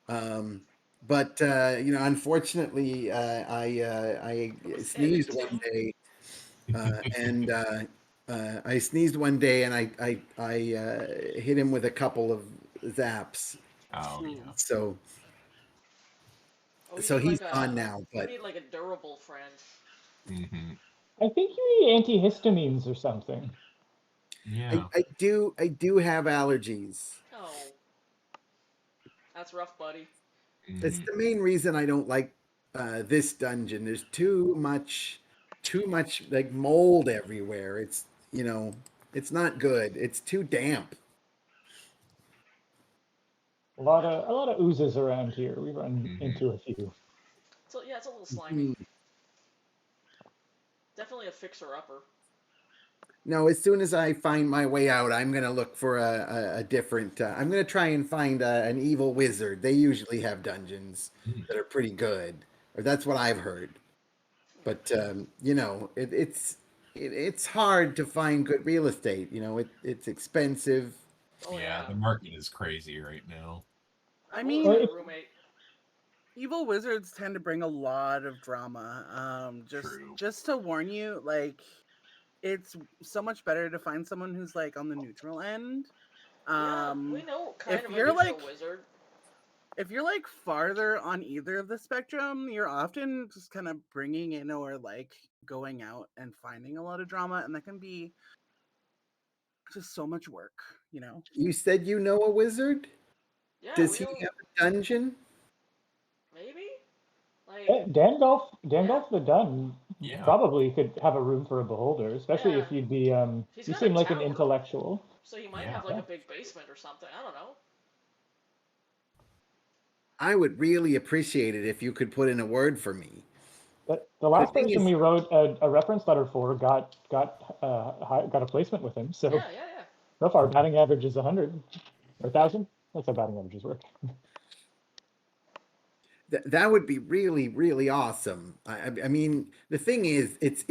um, but unfortunately, I was sneezed Edmonton. one day, and I sneezed one day, and I hit him with a couple of zaps. Oh Hmm. yeah. So Oh, you so need he's like gone now, you but need like a durable friend. Hmm. I think you need antihistamines or something. Yeah. I do have allergies. Oh, that's rough, buddy. It's Hmm. the main reason I don't like this dungeon. There's too much like mold everywhere. It's it's not good. It's too damp. A lot of oozes around here. We run into a few. So yeah, it's a little slimy. Mm. Definitely a fixer-upper. No, as soon as I find my way out, I'm gonna look for a different. I'm gonna try and find an evil wizard. They usually have dungeons that are pretty good, or that's what I've heard. But it's hard to find good real estate. It's expensive. Oh Yeah, yeah. the market is crazy right now. I'm I willing mean, to get Well, a roommate. evil wizards tend to bring a lot of drama. True. Just to warn you, like it's so much better to find someone who's like on the neutral end. Yeah, we know kind If of a you're neutral like wizard. if you're like farther on either of the spectrum, you're often just kind of bringing in or like going out and finding a lot of drama, and that can be just so much work, you know? You said you know a wizard? Yeah, Does we he know. have a dungeon? Maybe. Like, Dandolf the Dun Yeah. probably could have a room for a beholder, especially Yeah. if you'd be He's you got seem a like an tower, intellectual. so he might Yeah. have like Yeah. a big basement or something. I don't know. I would really appreciate it if you could put in a word for me. But the The last thing person is, we wrote a reference letter for got a placement with him. So Yeah, yeah, yeah. so far batting average is 100 or 1,000. That's how batting averages work. that would be really really awesome. I mean, the thing is, it's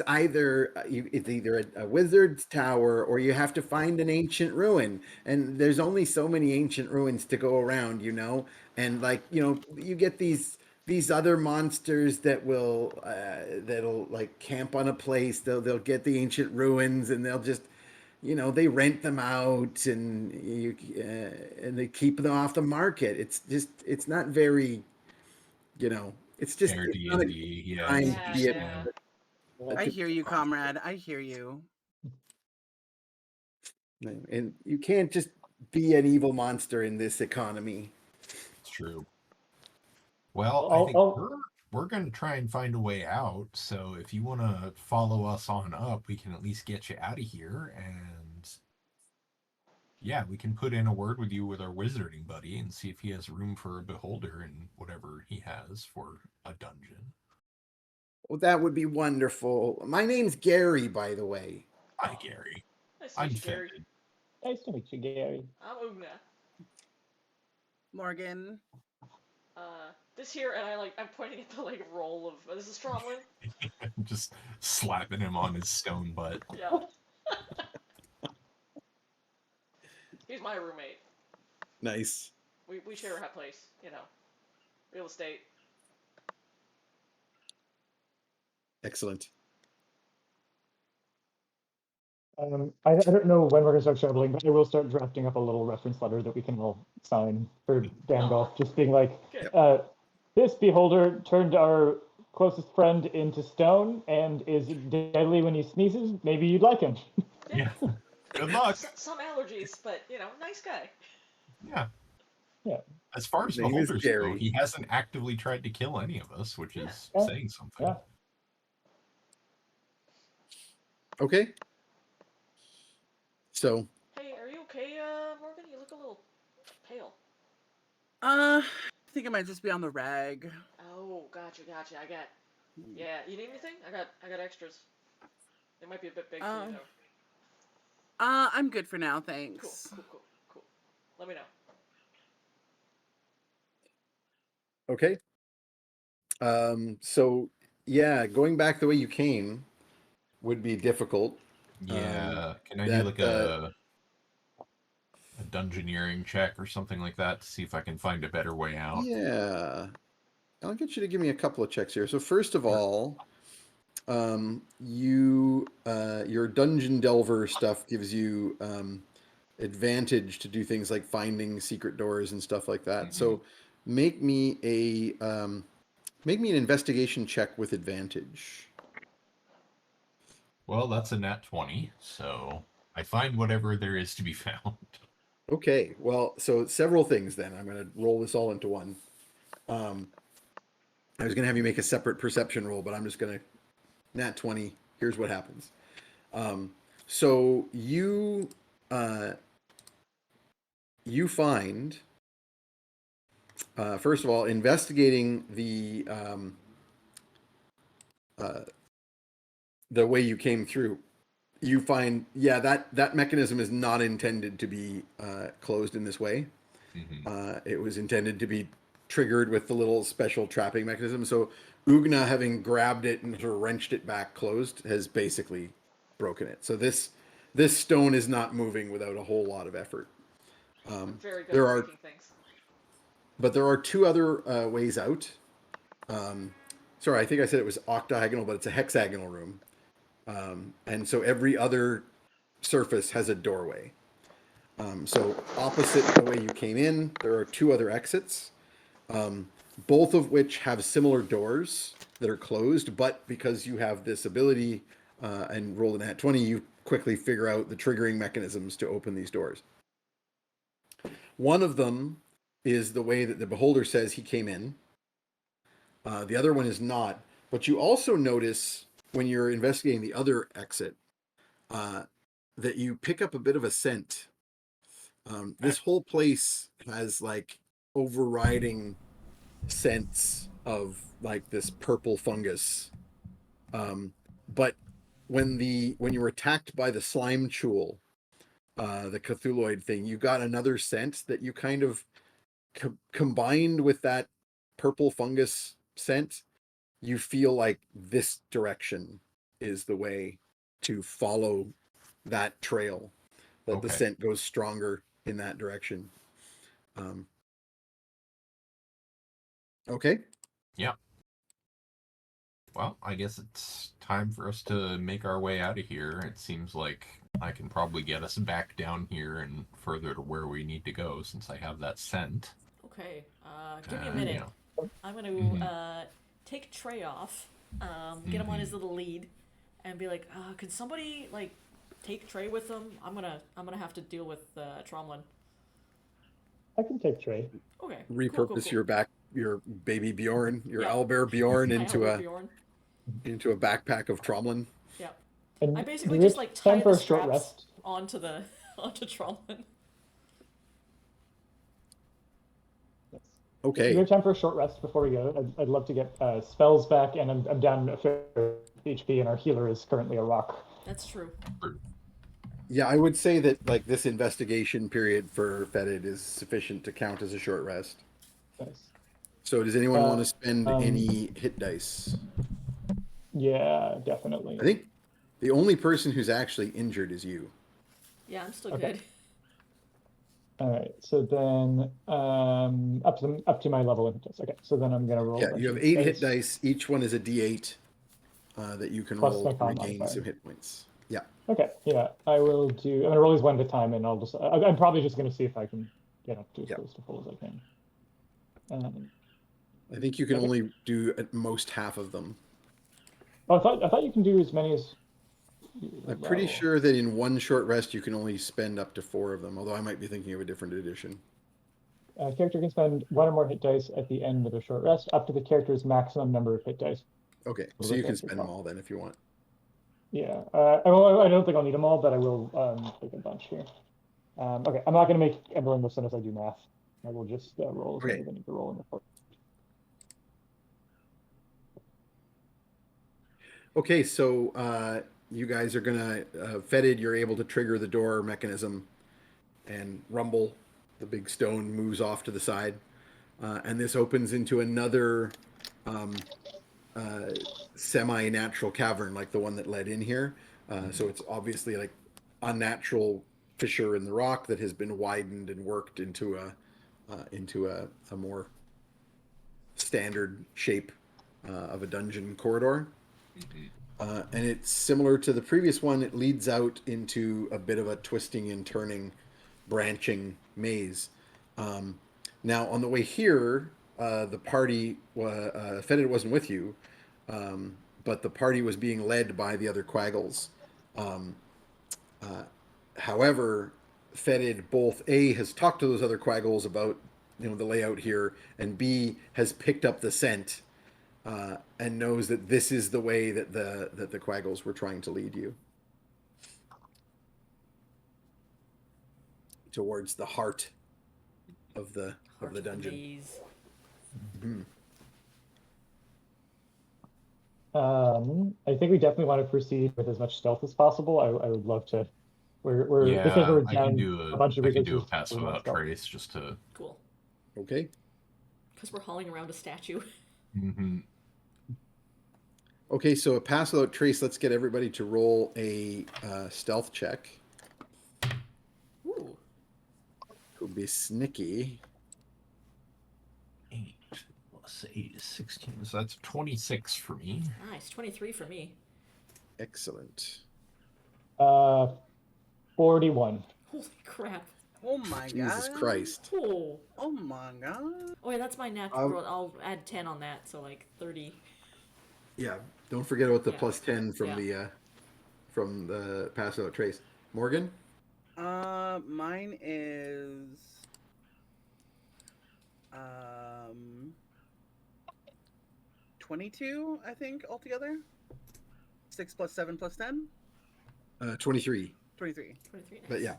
either it's either a wizard's tower or you have to find an ancient ruin, and there's only so many ancient ruins to go around, and like you get these other monsters that that'll like camp on a place. They'll get the ancient ruins and they'll just they rent them out and they keep them off the market. It's not very, Fair it's D not and a D. good Yeah, I time to Yeah, be understand. yeah. I to hear you, comrade. I hear you. and you can't just be an evil monster in this economy. It's true. Well, I I'll, think I'll, we're gonna try and find a way out. So if you want to follow us on up, we can at least get you out of here, and yeah, we can put in a word with you with our wizarding buddy and see if he has room for a beholder and whatever he has for a dungeon. Well, that would be wonderful. My name's Gary, by the way. Hi, Gary. Nice to I'm meet you, Gary. Fenton. nice to meet you, Gary. I'm Ugna. Morgan. This here, and I'm pointing at the roll of this is Tromlin. Just slapping him on his stone butt. Yeah. He's my roommate. Nice. We share a place, real estate. Excellent. I don't know when we're going to start traveling, but I will start drafting up a little reference letter that we can all sign for Gandalf, just being like, this beholder turned our closest friend into stone and is deadly when he sneezes. Maybe you'd like him. Yeah. Good luck. Some allergies, but nice guy. Yeah. Yeah. As far as His name is beholders go, Gary. he hasn't actively tried to kill any of us, which is Yeah. saying something. Yeah. Okay. So, Hey, are you okay, Morgan? You look a little pale. I think I might just be on the rag. Oh, gotcha. Yeah, you need anything? I got extras. They might be a bit big for you though. I'm good for now, thanks. Cool. Let me know. okay. So yeah, going back the way you came would be difficult. Yeah. Can I that, do like a dungeoneering check or something like that to see if I can find a better way out? Yeah. I'll get you to give me a couple of checks here. So first of all, your dungeon delver stuff gives you advantage to do things like finding secret doors and stuff like that. So make me an investigation check with advantage. Well, that's a nat 20, so I find whatever there is to be found. Okay, well, so several things then. I'm going to roll this all into one. I was going to have you make a separate perception roll, but I'm just going to nat 20. Here's what happens. So you find, first of all, investigating the way you came through, you find, that mechanism is not intended to be closed in this way. It was intended to be triggered with the little special trapping mechanism. So Ugna, having grabbed it and sort of wrenched it back closed, has basically broken it. So this stone is not moving without a whole lot of effort. Very good at making things. But there are two other ways out. Sorry, I think I said it was octagonal, but it's a hexagonal room. And so every other surface has a doorway. So opposite the way you came in, there are two other exits, both of which have similar doors that are closed, but because you have this ability and rolled a nat 20, you quickly figure out the triggering mechanisms to open these doors. One of them is the way that the beholder says he came in. The other one is not. But you also notice when you're investigating the other exit that you pick up a bit of a scent. This whole place has overriding scents of this purple fungus. But when you were attacked by the slime chewel, the Cthulhuid thing, you got another scent that you kind of combined with that purple fungus scent. You feel like this direction is the way to follow that trail, that the scent goes stronger in that direction. Okay. Yeah. Well, I guess it's time for us to make our way out of here. It seems like I can probably get us back down here and further to where we need to go since I have that scent. Okay, give me a minute. Yeah. I'm gonna take Trey off, get him on his little lead, and be like, can somebody take Trey with them? I'm gonna have to deal with Tromlin. I can take Trey. Okay. Repurpose your baby Bjorn, your owlbear Bjorn into a backpack of Tromlin. Yeah. And I basically just tie time for the a short straps rest. onto Tromlin. Okay. Do we have time for a short rest before we go? I'd love to get spells back, and I'm down a fair HP, and our healer is currently a rock. That's true. Yeah, I would say that like this investigation period for Fetid is sufficient to count as a short rest. Nice. So does anyone want to Uh, spend any hit dice? Yeah, definitely. I think the only person who's actually injured is you. Yeah, I'm still Okay. good. All right. So then, up to my level of dice. Okay. So then I'm gonna roll. Yeah, a bunch you have of 8 hit dice. Each one is a D8 that you can plus roll my to con regain modifier. some hit points. Yeah. Okay. Yeah, I will do. I'm gonna roll these one at a time, and I'll just. I'm probably just gonna see if I can get up to as Yeah. close to full as I can. I think you can Okay. only do at most half of them. Oh, I thought you can do as many as. I'm pretty allow. sure that in one short rest you can only spend up to 4 of them, although I might be thinking of a different edition. Character can spend 1 or more hit dice at the end of a short rest, up to the character's maximum number of hit dice. Okay, For so the you can character spend them slot. all then if you want. Yeah, I don't think I'll need them all, but I will take a bunch here. Okay, I'm not going to make everyone listen as I do math. I will just roll as many as I need to roll in the course. Okay, so you guys are gonna Fetid. You're able to trigger the door mechanism, and rumble. The big stone moves off to the side, and this opens into another semi-natural cavern, like the one that led in here. So it's obviously like unnatural fissure in the rock that has been widened and worked into a more standard shape of a dungeon corridor. And it's similar to the previous one. It leads out into a bit of a twisting and turning, branching maze. Now, on the way here, the party, Fetid wasn't with you, but the party was being led by the other Quaggles. However, Fetid both A, has talked to those other Quaggles about the layout here, and B, has picked up the scent and knows that this is the way that the Quaggles were trying to lead you towards the heart of the dungeon. Maze. Mm-hmm. I think we definitely want to proceed with as much stealth as possible. I would love to. We're because Yeah, we're I down can do a bunch of I can do a resources. pass we want without stealth. trace just to. Cool. Okay. Because we're hauling around a statue. Okay, so a pass without trace. Let's get everybody to roll a stealth check. Ooh. It would be sneaky. 8 plus 8 is 16, so that's 26 for me. Nice. 23 for me. Excellent. 41. Holy crap. Oh my god. Jesus Christ. Oh. Oh my god. Oh, yeah, that's my natural roll. I'll add 10 on that, so like 30. Yeah, don't forget about the Yeah. plus 10 from from the pass without trace. Morgan? Mine is 22, I think, altogether. 6 plus 7 plus 10? 23. 23. 23. Nice. But yeah.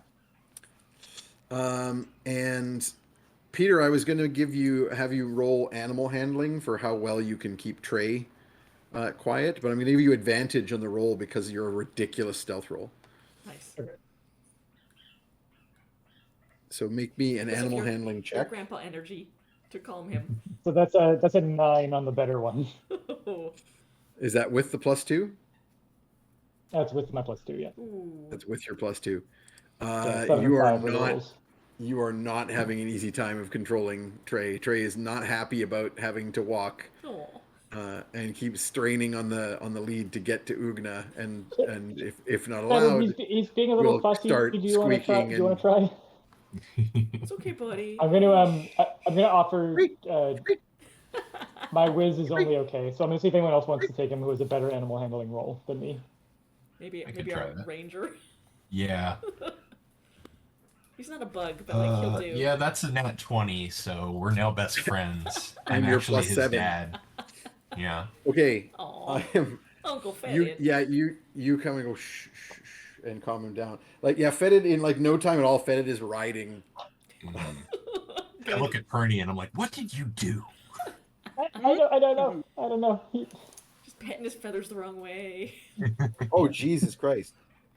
And Peter, I was going to have you roll animal handling for how well you can keep Trey quiet, but I'm going to give you advantage on the roll because you're a ridiculous stealth roll. Nice. Okay. So make me an Because of animal your- handling Your check. grandpa energy to calm him. So that's a 9 on the better one. Is that with the plus 2? That's with my plus 2, yeah. Ooh. That's with your plus 2. Yeah, 7 You and are 5 are the not. rolls. You are not having an easy time of controlling Trey. Trey is not happy about having to walk Aw. and keeps straining on the lead to get to Ugna, and if not Kevin, allowed, he's being a little we'll fussy. start Do you want to try? squeaking Do you want to try? It's okay, buddy. I'm gonna offer. My whiz is only okay, so I'm gonna see if anyone else wants to take him who has a better animal handling role than me. Maybe I could our try that. ranger. Yeah. He's not a bug, but like he'll do. Yeah, that's a nat 20, so we're now best friends. And I'm you're actually plus his 7. dad. Yeah. Okay. Aw. I am. Uncle Fetid. You come and go shh, shh, shh, and calm him down. Like Fetid in like no time at all. Fetid is riding. I look at Perny and I'm like, what did you do? I don't know. Just patting his feathers the wrong way. Oh Jesus Christ!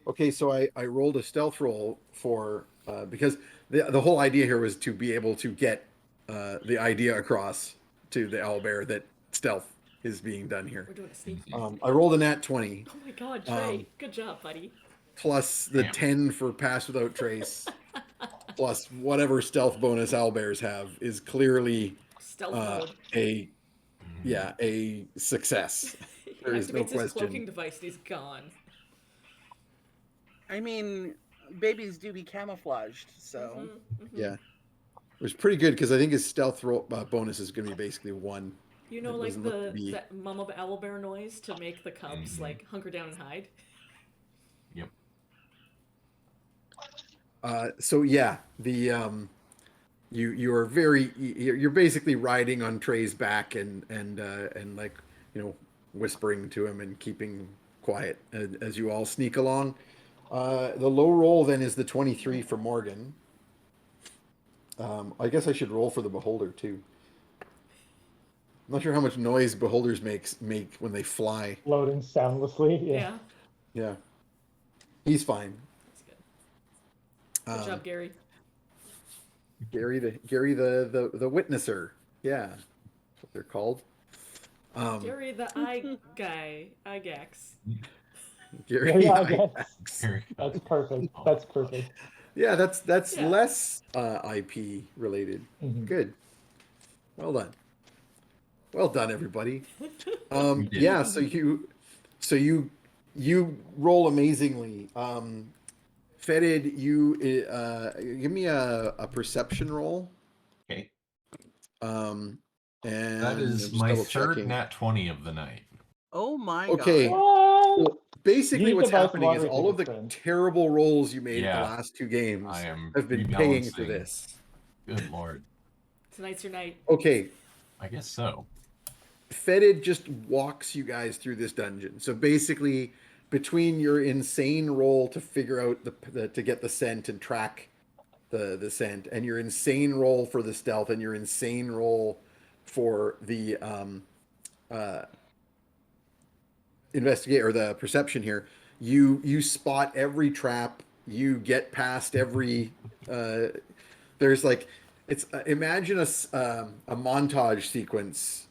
Okay, so I rolled a stealth roll for because the whole idea here was to be able to get the idea across to the owlbear that stealth is being done here. We're doing a sneak. I rolled a nat 20 Oh my god, Trey. Good job, buddy. plus the Damn. 10 for pass without trace plus whatever stealth bonus owlbears have is clearly Stealth mode. a a success. He There is no activates his cloaking question. device and he's gone. I mean, babies do be camouflaged, so Yeah. It was pretty good because I think his stealth roll bonus is going to be basically 1. You know, It like doesn't look to be- that mama owlbear noise to make the cubs like hunker down and hide. Yep. So yeah, the you are you're basically riding on Trey's back and like, you know, whispering to him and keeping quiet as you all sneak along. The low roll then is the 23 for Morgan. I guess I should roll for the beholder too. I'm not sure how much noise beholders make when they fly. Floating soundlessly. Yeah. Yeah, he's fine. That's good. Good job, Gary. Gary the witnesser. Yeah, that's what they're called. Gary the eye guy. Eye gax. Gary. Yeah, I- that's perfect. That's perfect. Yeah, that's Yeah. less IP related. Mhm. Good. Well done. Well done, everybody. did. Yeah, so you roll amazingly. Fetid, you give me a perception roll. Okay. And That I'm is just my double third checking. nat 20 of the night. oh my Okay. god. What? Basically, You what's need to buy happening is water all of the tickets, friend. terrible rolls you made Yeah. the last 2 games I am have been paying for rebalancing. this. Good lord. Tonight's your night. Okay, I guess so. Fetid just walks you guys through this dungeon. So basically, between your insane roll to figure out to get the scent and track the scent, and your insane roll for the stealth, and your insane roll for the investigate or the perception here, you spot every trap. You get past every. There's like it's imagine a montage sequence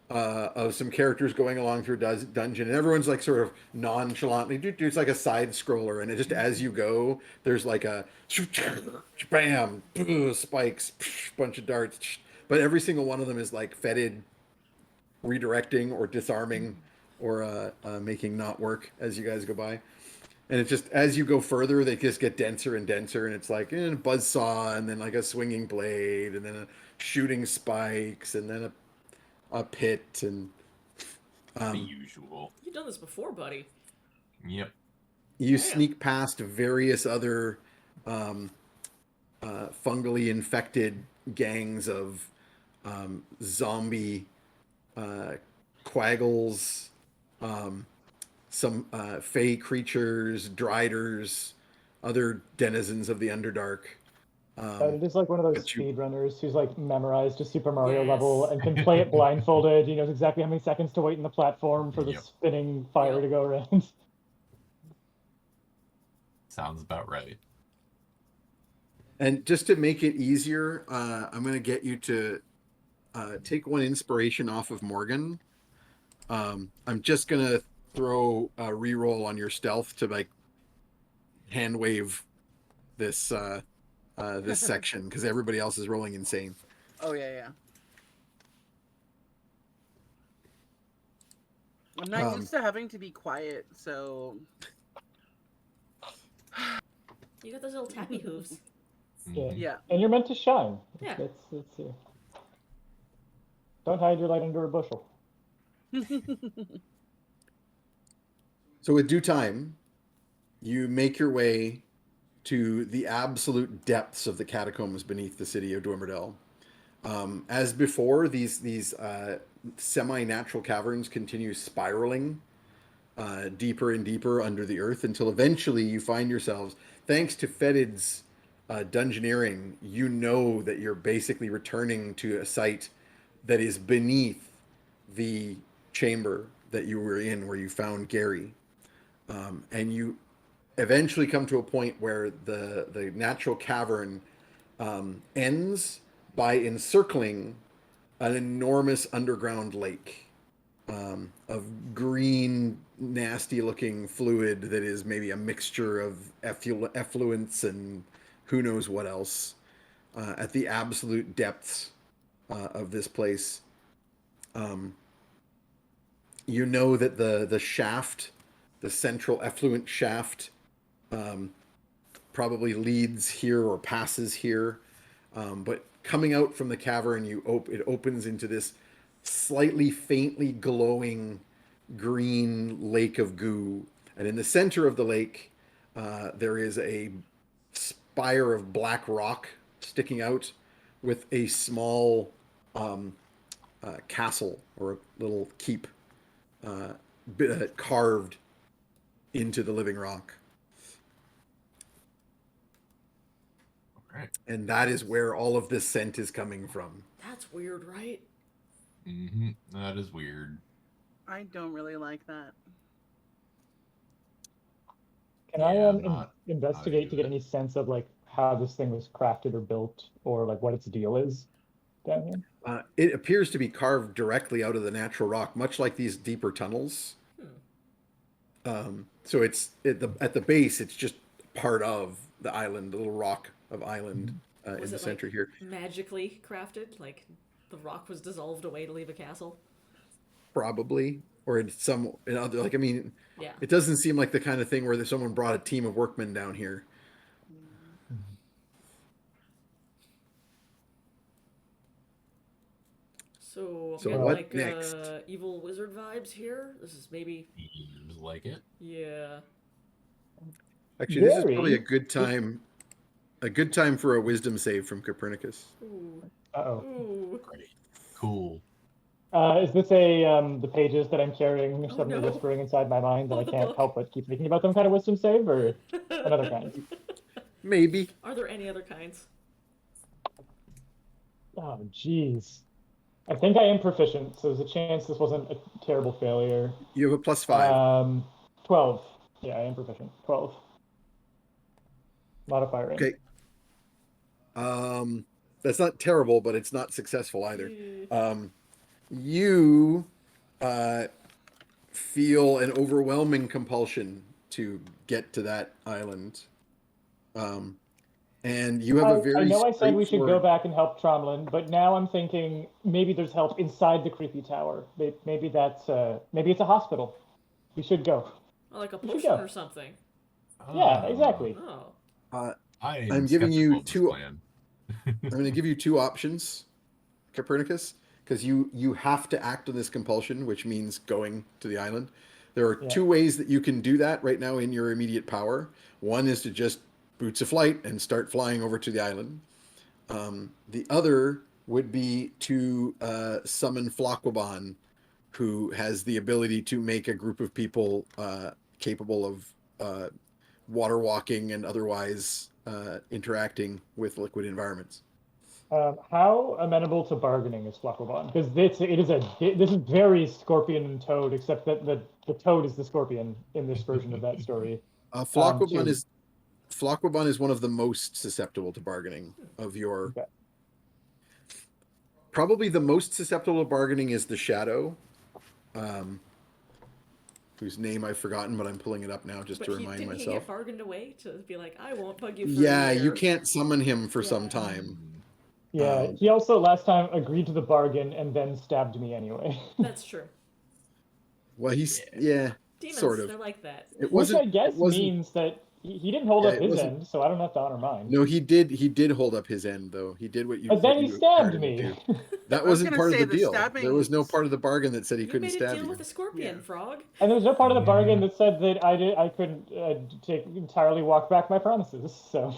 of some characters going along through a dungeon, and everyone's like sort of nonchalantly. It's like a side scroller, and it just as you go, there's like a bam, spikes, bunch of darts, but every single one of them is like fetid, redirecting or disarming or making not work as you guys go by. And it's just as you go further, they just get denser and denser, and it's like a buzzsaw, and then like a swinging blade, and then a shooting spikes, and then a pit, and The usual. You've done this before, buddy. Yep. you Damn. sneak past various other fungally infected gangs of zombie quaggles, some fey creatures, driders, other denizens of the Underdark. It is like one of those but you- speedrunners who's like memorized a Super Mario Yes. level and can play it blindfolded. He knows exactly how many seconds to wait in the platform for the Yep. spinning fire Yep. to go around. Sounds about right. And just to make it easier, I'm going to get you to take 1 inspiration off of Morgan. I'm just going to throw a reroll on your stealth to like hand wave this this section because everybody else is rolling insane. Oh yeah. I'm not used to having to be quiet, so You got those little tappy hooves. Yeah. yeah. And you're meant to shine. Yeah. That's Don't hide your light under a bushel. So with due time, you make your way to the absolute depths of the catacombs beneath the city of Dormerdel. As before, these semi-natural caverns continue spiraling deeper and deeper under the earth until eventually you find yourselves, thanks to Fetid's dungeoneering, you know that you're basically returning to a site that is beneath the chamber that you were in where you found Gary. And you eventually come to a point where the natural cavern ends by encircling an enormous underground lake of green, nasty-looking fluid that is maybe a mixture of effluents and who knows what else. At the absolute depths of this place, you know that the shaft, the central effluent shaft, probably leads here or passes here. But coming out from the cavern, it opens into this slightly faintly glowing green lake of goo. And in the center of the lake, there is a spire of black rock sticking out with a small castle or a little keep carved into the living rock. All right. And that is where all of this scent is coming from. That's weird, right? That is weird. I don't really like that. Can Yeah, I I'm not investigate to into get it. any sense of like how this thing was crafted or built, or like what its deal is down here? It appears to be carved directly out of the natural rock, much like these deeper tunnels. So it's at the base, it's just part of the island, the little rock of island in Was the it center like here. magically crafted? Like the rock was dissolved away to leave a castle? Probably, or in other, like, I mean, Yeah. it doesn't seem like the kind of thing where someone brought a team of workmen down here. So I'm So getting what like next? evil wizard vibes here. This is maybe, Seems like it. yeah. Actually, this is probably a Very. good time for a wisdom save from Copernicus. Ooh. Uh-oh. Ooh. Great. Cool. Is this the pages that I'm carrying Oh, suddenly no. whispering inside my mind that Oh, I the can't book. help but keep thinking about them kind of wisdom save, or another kind? Maybe. Are there any other kinds? Oh, jeez. I think I am proficient, so there's a chance this wasn't a terrible failure. You have a +5. 12. Yeah, I am proficient. 12. Modifier in. Okay. That's not terrible, but it's not successful either. Yeah. You feel an overwhelming compulsion to get to that island. And you have a I very know I said we should go straightforward- back and help Tromlin, but now I'm thinking maybe there's help inside the creepy tower. Maybe maybe it's a hospital. We should go. Oh, like a We should potion go. or something. Yeah, exactly. Oh. I'm giving you skeptical of this two- plan. I'm going to give you two options, Copernicus, because you have to act on this compulsion, which means going to the island. There are two ways that you can do that right now in your immediate power. One is to just boots of flight and start flying over to the island. The other would be to summon Flockwabon, who has the ability to make a group of people capable of water walking and otherwise interacting with liquid environments. How amenable to bargaining is Fluffabon? Because this is very Scorpion and Toad, except that the Toad is the Scorpion in this version of that story. Flockwabon is one of the most susceptible to bargaining of your. Okay. Probably the most susceptible to bargaining is the Shadow, whose name I've forgotten, but I'm pulling it up now just to remind Didn't he myself. get bargained away to be like, I won't bug you for Yeah, a year. you can't summon him for some Yeah. time. Yeah, he also last time agreed to the bargain and then stabbed me anyway. That's true. Well, he's Yeah. Demons, sort of. they're like that. It Which wasn't. I guess it wasn't, means that he didn't hold Yeah, up it his wasn't- end, so I don't have to honor mine. No, he did. He did hold up his end, though. He did what you. But then what he you stabbed hired him to me. do. That I was wasn't gonna part of say the the deal. stabbing- There was no part of the bargain that said he You couldn't made a stab deal you. with a scorpion, Yeah. frog. And there was no part of the bargain that said that I couldn't entirely walk back my promises. So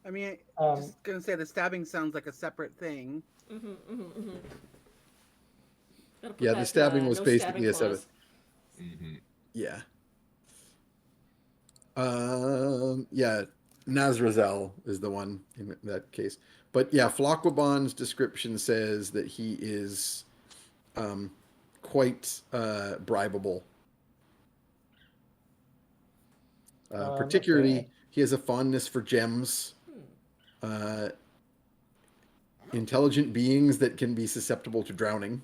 I mean, Um, just gonna say the stabbing sounds like a separate thing. Gotta put Yeah, the that, stabbing was no basically a clause. Yeah. Yeah, Nazrazel is the one in that case. But yeah, Flockwabon's description says that he is quite bribable. Particularly, okay. he has a fondness for gems, intelligent beings that can be susceptible to drowning.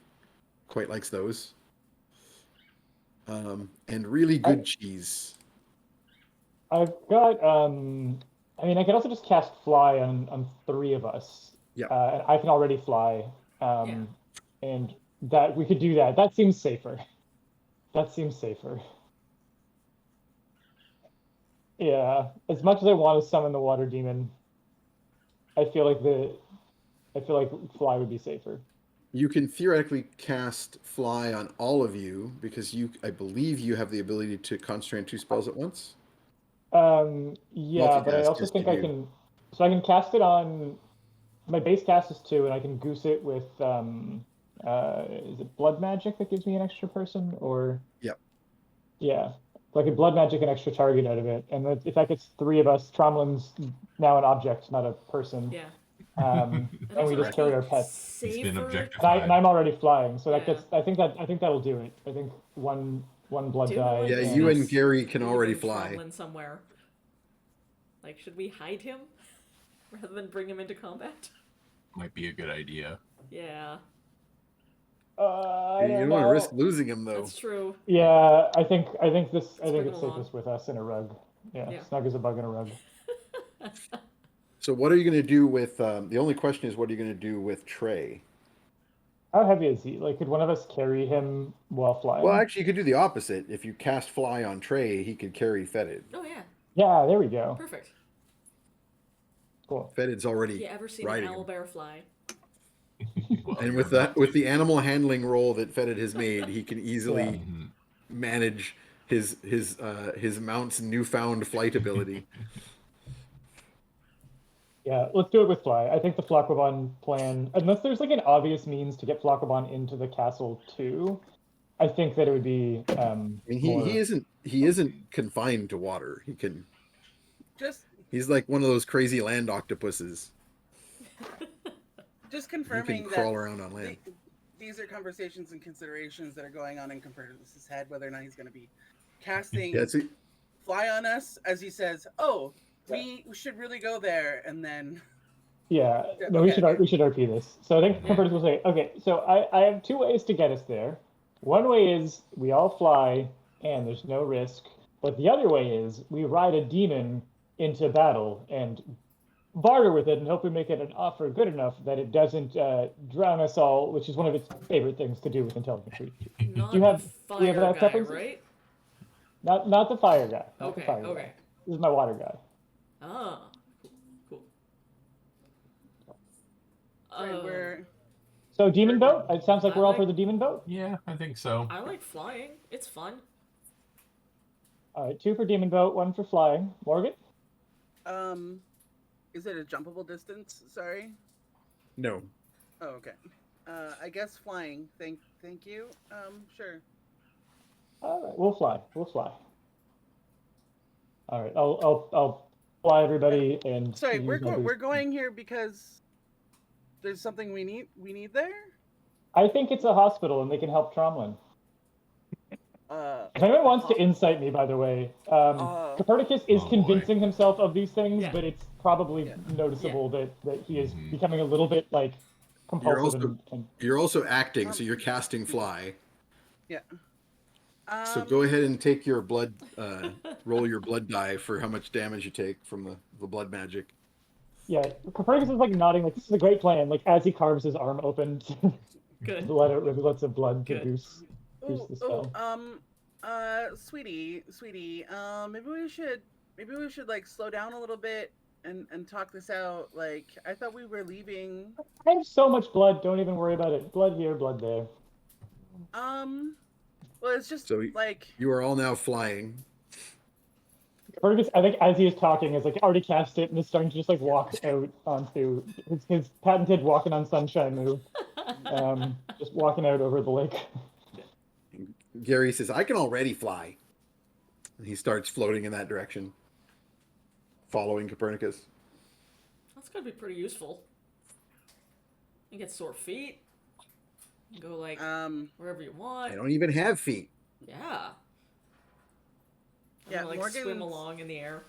Quite likes those. And really good cheese. I've got I mean I could also just cast fly on 3 of us. Yeah. And I can already fly. And that we could do that. That seems safer. That seems safer. Yeah. As much as I want to summon the water demon, I feel like fly would be safer. You can theoretically cast fly on all of you because I believe you have the ability to concentrate on 2 spells at once. Yeah, but I Multitask also is think to I do. can, so I can cast it on, my base cast is 2, and I can goose it with, is it blood magic that gives me an extra person, or? Yep. Yeah, so I could blood magic an extra target out of it, and if that gets 3 of us, Tromlin's now an object, not a person. Yeah. And we just carry our pets. He's been Safer. objectified. And I'm already flying, so that Yeah. gets, I think that'll do it. I think one blood Do die. we Yeah, discuss you and Gary can already leaving fly. Tromlin somewhere? Like, should we hide him rather than bring him into combat? Might be a good idea. Yeah, I You don't don't want to know. risk losing him, though. that's true. Yeah, I think bring it's him along. safest with us in a rug. Yeah, Yeah. snug as a bug in a rug. So what are you going to do with... the only question is, what are you going to do with Trey? How heavy is he? Like, could one of us carry him while flying? Well, actually, you could do the opposite. If you cast fly on Trey, he could carry Fetid. Oh yeah, Yeah, there we go. perfect. Cool. Fetid's already You ever seen riding an him. owlbear fly? Well, And you're with about with to. the animal handling role that Fetid has made, he can easily Mhm. manage his mount's newfound flight ability. Yeah, let's do it with fly. I think the Flakobon plan, unless there's like an obvious means to get Flakobon into the castle too, I think that it would be I mean, more... he isn't confined to water. Just He's like one of those crazy land octopuses. just He confirming can that crawl around on land. these are conversations and considerations that are going on in Copernicus's head, whether or not he's going to be casting Yeah, fly on us, as he says, "Oh, we should really go there," and then Yeah, Yeah, no, we okay. should RP this. So I think Copernicus will say, okay, so I have 2 ways to get us there. One way is we all fly and there's no risk, but the other way is we ride a demon into battle and barter with it and hope we make it an offer good enough that it doesn't drown us all, which is one of its favorite things to do with intelligent creatures. Not you have- the do you have fire that guy, preference? right? Not the fire guy. Not the Okay, fire okay. guy. This is my water guy. Ah, cool. right, we're So demon boat? It sounds like I we're all like- for the demon boat. Yeah, I think so. I like flying. It's fun. All right, 2 for demon boat, 1 for flying. Morgan? is it a jumpable distance? Sorry. no. Oh, okay. I guess flying. Thank you. Sure. All right, we'll fly. We'll fly. All right, I'll fly everybody and. Sorry, use we're my boost. we're going here because there's something we need there. I think it's a hospital and they can help Tromlin. Uh, If anyone wants to insight me, by the way, Copernicus is Oh, boy. convincing himself of these things, Yeah. but it's probably Yeah. noticeable that he is Mhm. becoming a little bit like compulsive. also- You're also acting, so you're casting fly. yeah. So go ahead and take your blood, roll your blood die for how much damage you take from the blood magic. Yeah, Copernicus is like nodding, like this is a great plan. Like as he carves his arm open, Good. let out rivulets of blood to Good. goose the spell. Sweetie, maybe we should like slow down a little bit and talk this out. Like, I thought we were leaving. I have so much blood. Don't even worry about it. Blood here, blood there. Well, it's just So like, You are all now flying. Copernicus, I think, as he is talking, is like already cast it and is starting to just like walk out onto his patented walking on sunshine move. Just walking out over the lake. Gary says, "I can already fly." And he starts floating in that direction, following Copernicus. That's gonna be pretty useful. You get sore feet. You go like wherever you want. I don't even have feet. Yeah. I'm Yeah, gonna like swim Morgan's- along in the air.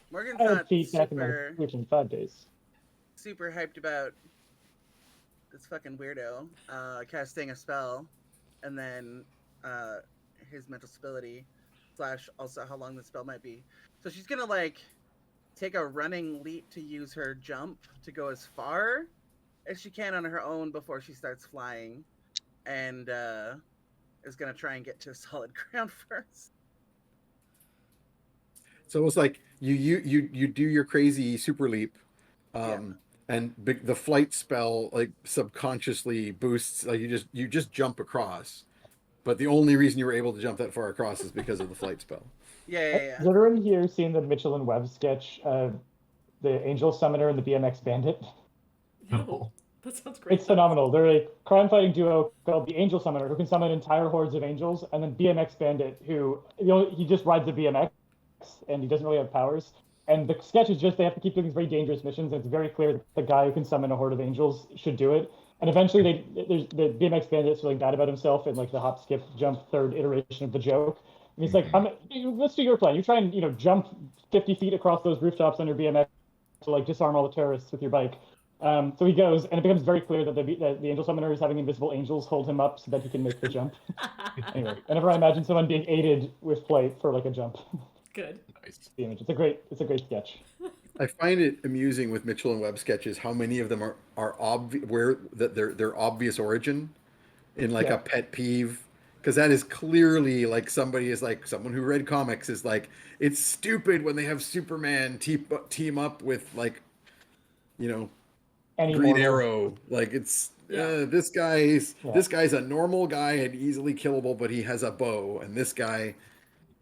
Morgan's I had not feet back in my super freaking 5 days. super hyped about this fucking weirdo casting a spell, and then his mental stability / also how long the spell might be. So she's gonna like take a running leap to use her jump to go as far as she can on her own before she starts flying, and is gonna try and get to solid ground first. So it's like you do your crazy super leap, Yeah. and the flight spell like subconsciously boosts. Like you just jump across, but the only reason you were able to jump that far across is because of the flight spell. Yeah. Has everyone here seen the Mitchell and Webb sketch, the Angel Summoner and the BMX Bandit? No, that sounds great. It's phenomenal. They're a crime-fighting duo called the Angel Summoner, who can summon entire hordes of angels, and then BMX Bandit, who he just rides a BMX and he doesn't really have powers. And the sketch is just they have to keep doing these very dangerous missions, and it's very clear that the guy who can summon a horde of angels should do it. And eventually, the BMX Bandit's feeling bad about himself in like the hop, skip, jump third iteration of the joke. And he's like, let's do your plan. You try and jump 50 feet across those rooftops on your BMX to like disarm all the terrorists with your bike. So he goes, and it becomes very clear that the Angel Summoner is having invisible angels hold him up so that he can make the jump. Anyway, whenever I imagine someone being aided with flight for like a jump, Good. Nice. the image. It's a great sketch. I find it amusing with Mitchell and Webb sketches how many of them are obvious where that their obvious origin in like Yeah. a pet peeve, because that is clearly like somebody is like someone who read comics is like it's stupid when they have Superman team up with like Any Green mortal. Arrow. Like it's Yeah. this guy's a normal guy and easily killable, but he has a bow, and this guy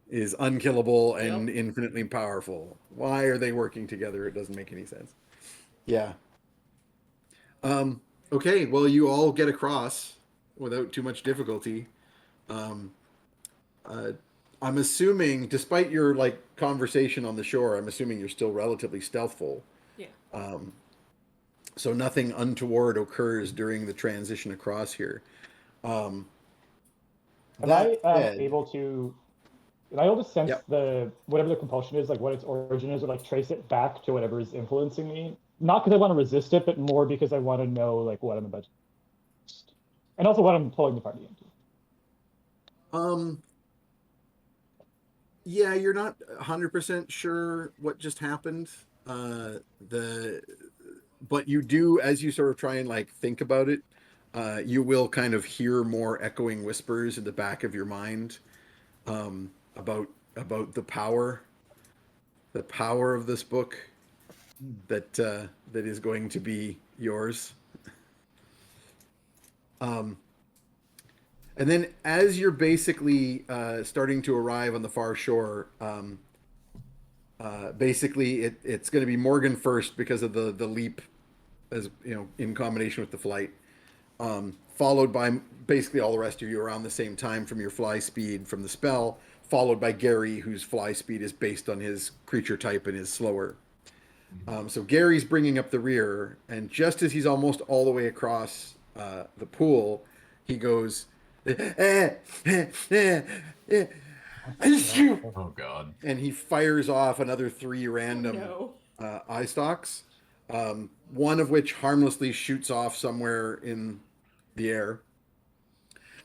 is unkillable and Yep. infinitely powerful. Why are they working together? It doesn't make any sense. Yeah. Okay, well, you all get across without too much difficulty. I'm assuming, despite your like conversation on the shore, I'm assuming you're still relatively stealthful. Yeah. So nothing untoward occurs during the transition across here. Am That I said, able to sense Yep. the whatever the compulsion is, like what its origin is, or like trace it back to whatever is influencing me? Not because I want to resist it, but more because I want to know like what I'm about to, and also what I'm pulling the party into. Yeah, you're not 100% sure what just happened. But you do, as you sort of try and like think about it, you will kind of hear more echoing whispers in the back of your mind, about the power of this book that is going to be yours. And then as you're basically starting to arrive on the far shore, basically it's going to be Morgan first because of the leap, as in combination with the flight, followed by basically all the rest of you around the same time from your fly speed from the spell, followed by Gary, whose fly speed is based on his creature type and is slower. So Gary's bringing up the rear, and just as he's almost all the way across the pool, he goes, Oh god. and he fires off another 3 random No. eye stalks, one of which harmlessly shoots off somewhere in the air,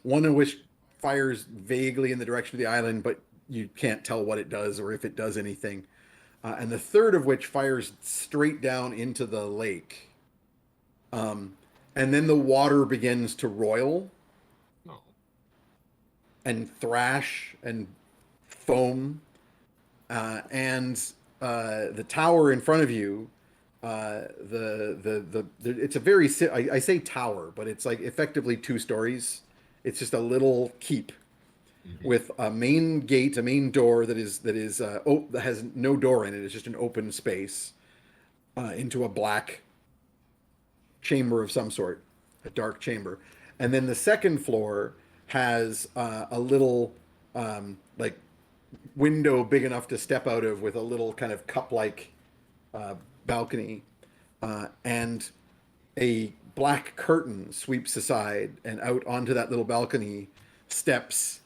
one of which fires vaguely in the direction of the island, but you can't tell what it does or if it does anything, and the third of which fires straight down into the lake. And then the water begins to roil No. and thrash and foam, and the tower in front of you, it's a very I say tower, but it's like effectively 2 stories. It's just a little keep with a main gate, a main door that has no door in it. It's just an open space into a black chamber of some sort, a dark chamber. And then the second floor has a little like window big enough to step out of with a little kind of cup-like balcony, and a black curtain sweeps aside, and out onto that little balcony steps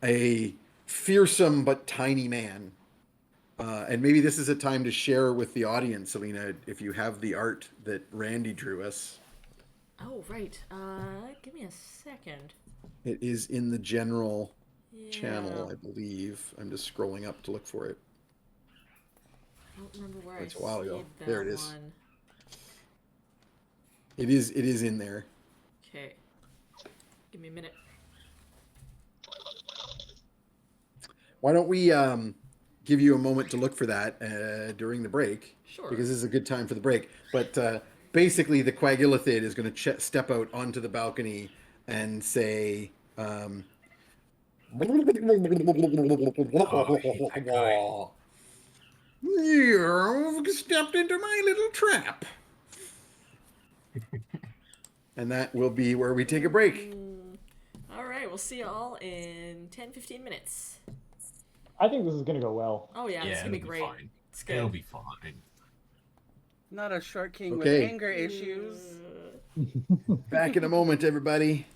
a fearsome but tiny man. And maybe this is a time to share with the audience, Selena, if you have the art that Randy drew us. Oh, right. Give me a second. It is in the general Yeah. channel, I believe. I'm just scrolling up to look for it. I don't remember where It's I a while ago. saved that There it is. one. It is in there. Okay. Give me a minute. Why don't we give you a moment to look for that during the break? Sure. Because this is a good time for the break. But basically, the QuagIllithid is going to step out onto the balcony and say, Oh, I hate that guy. "You've stepped into my little trap." And that will be where we take a break. All right, we'll see you all in 10-15 minutes. I think this is gonna go well. Oh, yeah, it's Yeah, going to it'll be be great. fine. It's good. It'll be fine. Not a short king Okay. with anger issues. Back in a moment, everybody.